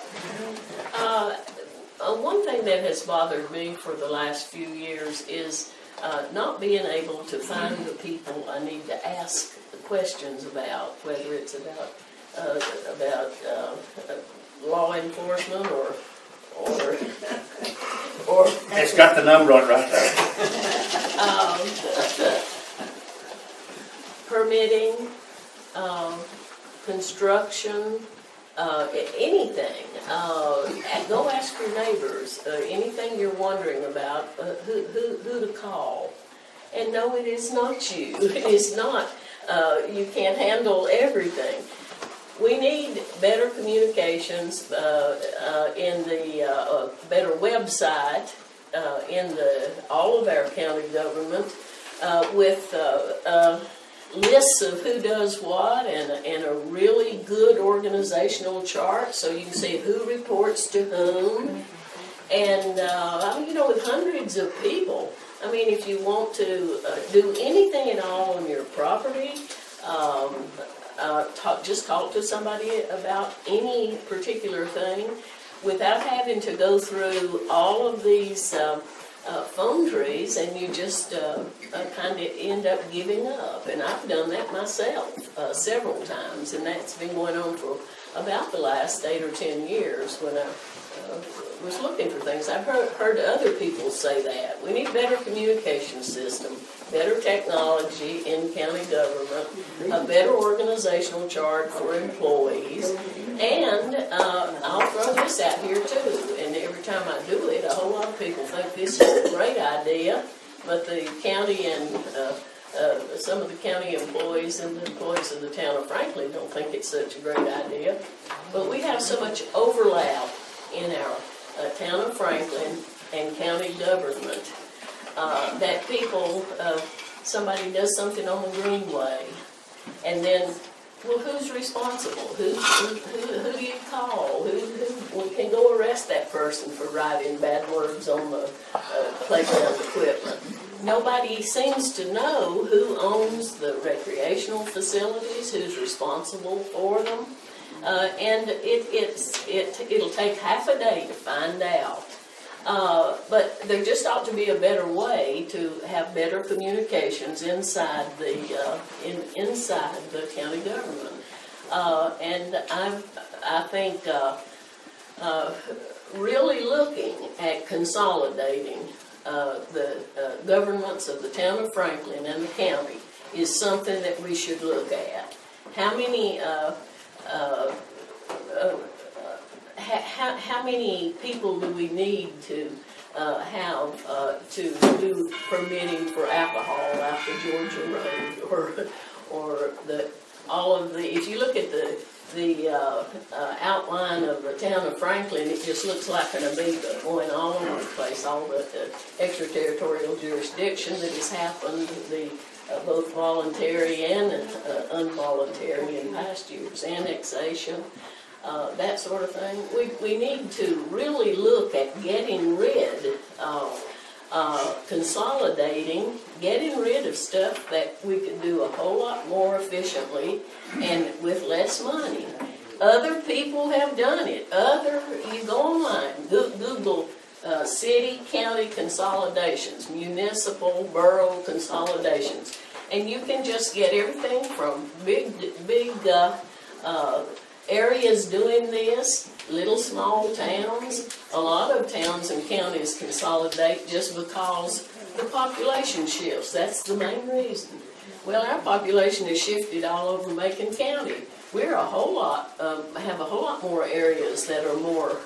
One thing that has bothered me for the last few years is not being able to find the people I need to ask questions about, whether it's about law enforcement or it's got the number on it right there. Permitting, construction, anything. Go ask your neighbors. Anything you're wondering about, who to call. And no, it is not you. It is not. You can't handle everything. We need better communications in the better website in all of our county government with lists of who does what and a really good organizational chart so you can see who reports to whom. And, with hundreds of people, I mean, if you want to do anything at all on your property, just talk to somebody about any particular thing without having to go through all of these phone trees, and you just kind of end up giving up. And I've done that myself several times, and that's been going on for about the last 8 or 10 years when I was looking for things. I've heard other people say that. We need a better communication system, better technology in county government, a better organizational chart for employees, and I'll throw this out here too, and every time I do it, a whole lot of people think this is a great idea, but the county and some of the county employees and the employees of the town of Franklin don't think it's such a great idea. But we have so much overlap in our town of Franklin and county government that people, somebody does something on the greenway, and then, well, who's responsible? Who do you call? Who can go arrest that person for writing bad words on the playground equipment? Nobody seems to know who owns the recreational facilities, who's responsible for them, and it'll take half a day to find out. But there just ought to be a better way to have better communications inside the county government, and I think really looking at consolidating the governments of the town of Franklin and the county is something that we should look at. How many how many people do we need to have to do permitting for alcohol out the Georgia Road, or all of the? If you look at the outline of the town of Franklin, it just looks like an amoeba going all over the place. All the extraterritorial jurisdiction that has happened, the both voluntary and involuntary in past years, annexation. That sort of thing. We need to really look at getting rid of, consolidating, getting rid of stuff that we could do a whole lot more efficiently and with less money. Other people have done it. You go online, Google city, county consolidations, municipal, borough consolidations, and you can just get everything from big areas doing this, little small towns. A lot of towns and counties consolidate just because the population shifts. That's the main reason. Well, our population has shifted all over Macon County. We're have a whole lot more areas that are more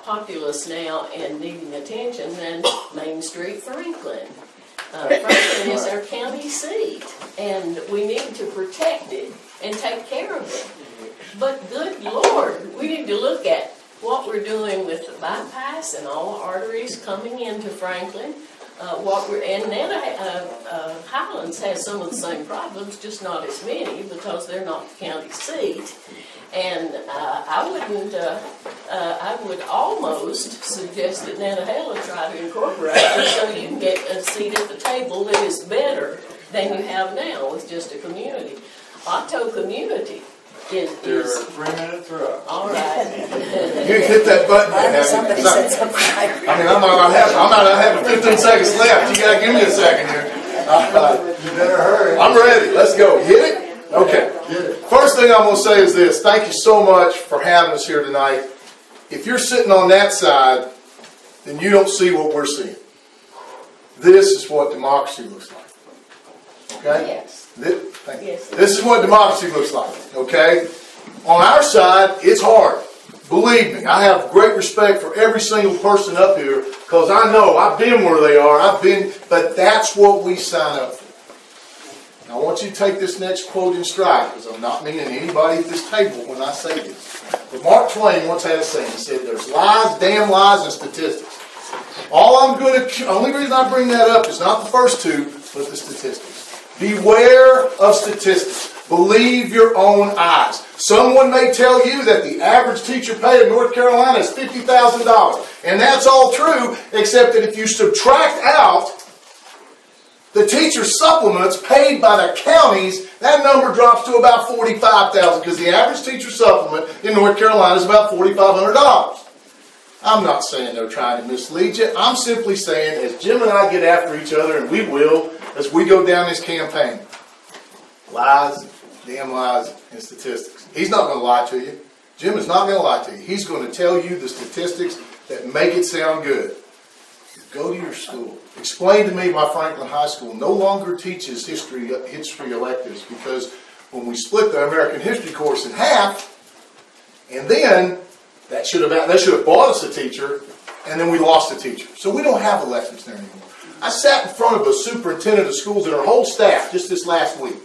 populous now and needing attention than Main Street, Franklin. Franklin is our county seat, and we need to protect it and take care of it. But good Lord, we need to look at what we're doing with the bypass and all the arteries coming into Franklin. Highlands has some of the same problems, just not as many because they're not the county seat. And I would almost suggest that Nantahala try to incorporate it so you can get a seat at the table that is better than you have now with just a community. Otto Community is 3 minutes up. All right. You hit that button. Somebody said something. I mean, I'm not having 15 seconds left. You gotta give me a second here. You better hurry. I'm ready. Let's go. Hit it? Okay. First thing I'm going to say is this. Thank you so much for having us here tonight. If you're sitting on that side, then you don't see what we're seeing. This is what democracy looks like. Okay? Yes. This is what democracy looks like. Okay? On our side, it's hard. Believe me, I have great respect for every single person up here because I know I've been where they are. But that's what we sign up for. Now, I want you to take this next quote in stride because I'm not meaning anybody at this table when I say this. But Mark Twain once had a saying. He said, "There's lies, damn lies, and statistics." Only reason I bring that up is not the first two, but the statistics. Beware of statistics. Believe your own eyes. Someone may tell you that the average teacher pay in North Carolina is $50,000. And that's all true, except that if you subtract out the teacher supplements paid by the counties, that number drops to about $45,000 because the average teacher supplement in North Carolina is about $4,500. I'm not saying they're trying to mislead you. I'm simply saying as Jim and I get after each other, and we will, as we go down this campaign, lies, damn lies, and statistics. He's not going to lie to you. Jim is not going to lie to you. He's going to tell you the statistics that make it sound good. Go to your school. Explain to me why Franklin High School no longer teaches history electives, because when we split the American history course in half, and then that should have bought us a teacher, and then we lost a teacher. So we don't have electives there anymore. I sat in front of a superintendent of schools and her whole staff just this last week.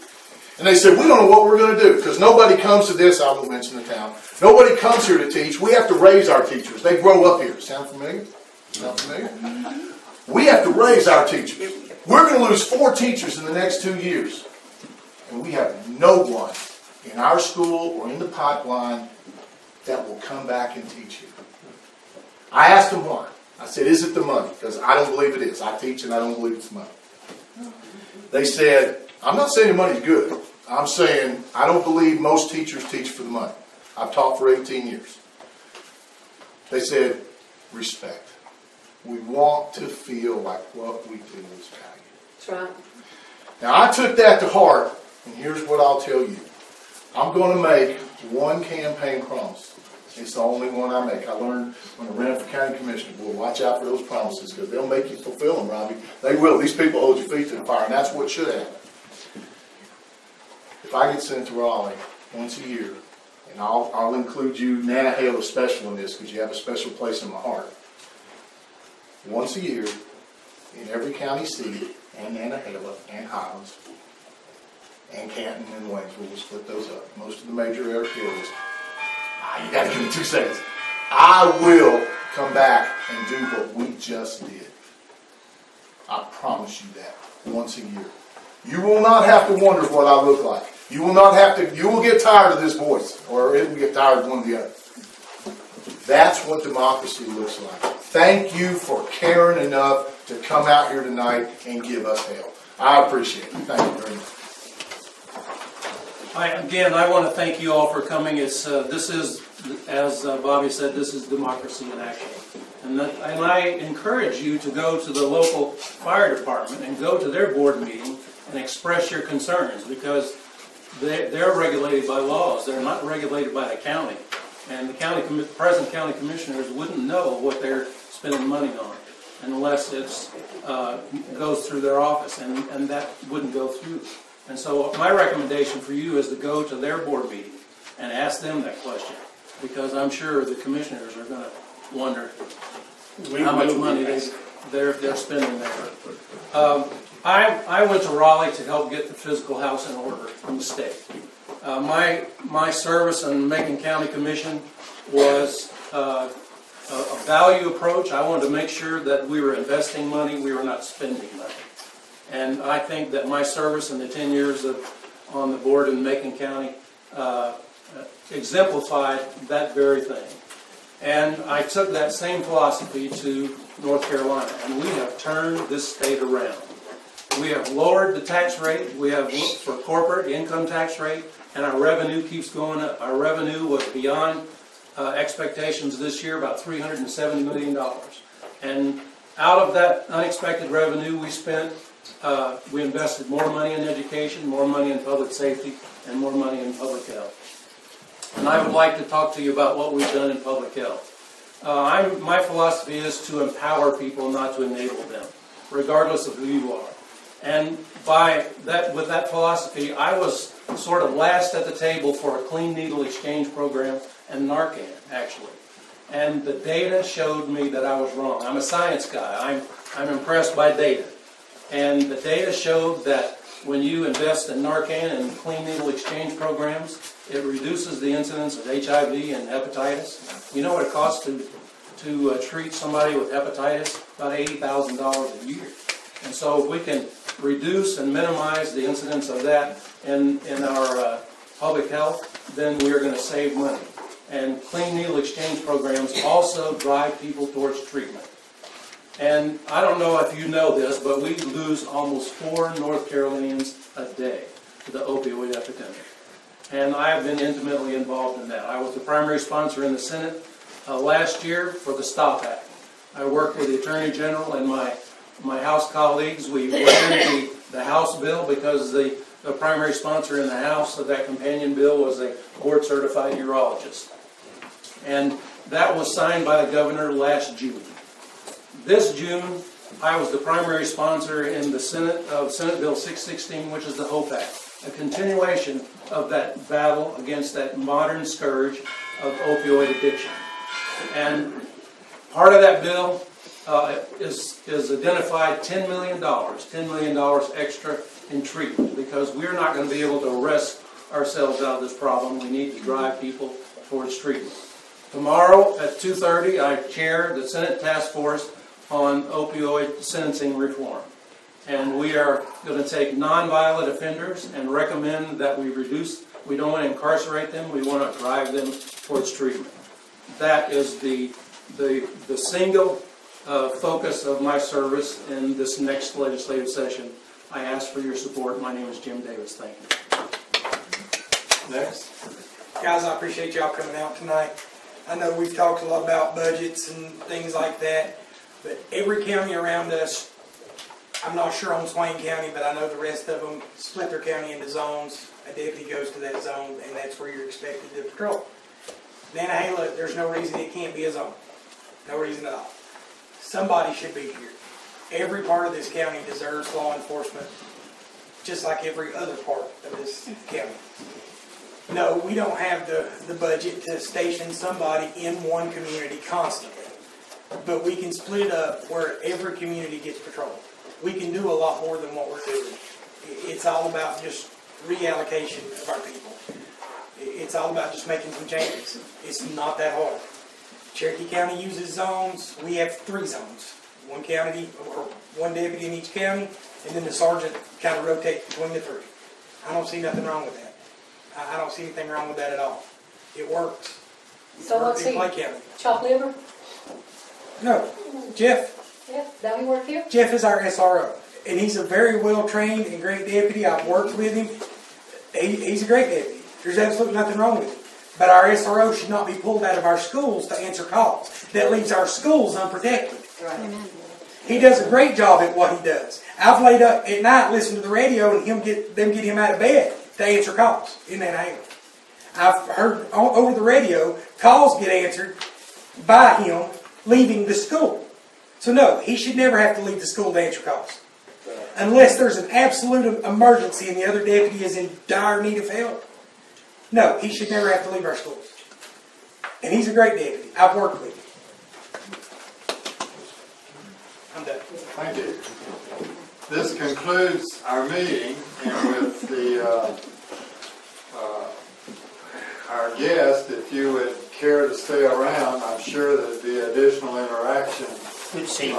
And they said, we don't know what we're going to do because nobody comes to this. I won't mention the town. Nobody comes here to teach. We have to raise our teachers. They grow up here. Sound familiar? Sound familiar? We have to raise our teachers. We're going to lose 4 teachers in the next 2 years. And we have no one in our school or in the pipeline that will come back and teach you. I asked them why. I said, is it the money? Because I don't believe it is. I teach and I don't believe it's money. They said, I'm not saying the money's good. I'm saying I don't believe most teachers teach for the money. I've taught for 18 years. They said, respect. We want to feel like what we do is valued. That's right. Now, I took that to heart, and here's what I'll tell you. I'm going to make one campaign promise. It's the only one I make. I learned when I ran for county commissioner, boy, watch out for those promises because they'll make you fulfill them, Robbie. They will. These people hold your feet to the fire, and that's what should happen. If I get sent to Raleigh once a year, and I'll include you, Nantahala, special in this because you have a special place in my heart. Once a year, in every county seat, and Nantahala, and Highlands, and Canton, and Waynesville, we'll split those up. Most of the major areas. You got to give me 2 seconds. I will come back and do what we just did. I promise you that. Once a year. You will not have to wonder what I look like. You will not have to, you will get tired of this voice, or it will get tired of one or the other. That's what democracy looks like. Thank you for caring enough to come out here tonight and give us help. I appreciate it. Thank you very much. I want to thank you all for coming. This is, as Bobby said, this is democracy in action. And I encourage you to go to the local fire department and go to their board meeting and express your concerns because they're regulated by laws. They're not regulated by the county. And the present county commissioners wouldn't know what they're spending money on unless it goes through their office, and that wouldn't go through. And so my recommendation for you is to go to their board meeting and ask them that question, because I'm sure the commissioners are going to wonder how much money they're spending there. I went to Raleigh to help get the physical house in order from the state. My service in Macon County Commission was a value approach. I wanted to make sure that we were investing money, we were not spending money. And I think that my service in the 10 years on the board in Macon County exemplified that very thing. And I took that same philosophy to North Carolina, and we have turned this state around. We have lowered the tax rate. We have looked for corporate income tax rate, and our revenue keeps going up. Our revenue was beyond expectations this year, about $370 million. And out of that unexpected revenue, we invested more money in education, more money in public safety, and more money in public health. And I would like to talk to you about what we've done in public health. My philosophy is to empower people, not to enable them, regardless of who you are. And with that philosophy, I was sort of last at the table for a clean needle exchange program and Narcan, actually. And the data showed me that I was wrong. I'm a science guy. I'm impressed by data. And the data showed that when you invest in Narcan and clean needle exchange programs, it reduces the incidence of HIV and hepatitis. You know what it costs to treat somebody with hepatitis? About $80,000 a year. And so if we can reduce and minimize the incidence of that in our public health, then we are going to save money. And clean needle exchange programs also drive people towards treatment. And I don't know if you know this, but we lose almost 4 North Carolinians a day to the opioid epidemic. And I have been intimately involved in that. I was the primary sponsor in the Senate last year for the STOP Act. I worked with the Attorney General and my House colleagues. We ran the House bill because the primary sponsor in the House of that companion bill was a board-certified urologist. And that was signed by the governor last June. This June, I was the primary sponsor in the Senate of Senate Bill 616, which is the HOPE Act, a continuation of that battle against that modern scourge of opioid addiction. And part of that bill is identified $10 million extra in treatment, because we're not going to be able to arrest ourselves out of this problem. We need to drive people towards treatment. Tomorrow at 2:30, I chair the Senate Task Force on opioid sentencing reform. And we are going to take nonviolent offenders and recommend that we don't want to incarcerate them, we want to drive them towards treatment. That is the single focus of my service in this next legislative session. I ask for your support. My name is Jim Davis. Thank you. Next. Guys, I appreciate y'all coming out tonight. I know we've talked a lot about budgets and things like that, but every county around us, I'm not sure on Swain County, but I know the rest of them split their county into zones. A deputy goes to that zone, and that's where you're expected to patrol. Nantahala, there's no reason it can't be a zone. No reason at all. Somebody should be here. Every part of this county deserves law enforcement, just like every other part of this county. No, we don't have the budget to station somebody in one community constantly. But we can split up where every community gets patrolled. We can do a lot more than what we're doing. It's all about just reallocation of our people. It's all about just making some changes. It's not that hard. Cherokee County uses zones. We have 3 zones. One county, or one deputy in each county, and then the sergeant kind of rotates between the 3. I don't see nothing wrong with that. I don't see anything wrong with that at all. It works. So what's he? Clay County. Chop liver? No. Jeff. Yeah, that we work here? Jeff is our SRO. And he's a very well-trained and great deputy. I've worked with him. He's a great deputy. There's absolutely nothing wrong with him. But our SRO should not be pulled out of our schools to answer calls. That leaves our schools unprotected. Right. He does a great job at what he does. I've laid up at night listening to the radio and them get him out of bed to answer calls in that hangar. I've heard over the radio calls get answered by him leaving the school. So no, he should never have to leave the school to answer calls. Unless there's an absolute emergency and the other deputy is in dire need of help. No, he should never have to leave our schools. And he's a great deputy. I've worked with him. I'm done. Thank you. This concludes our meeting, and with our guest, if you would care to stay around, I'm sure there'd be additional interaction. Good to see you.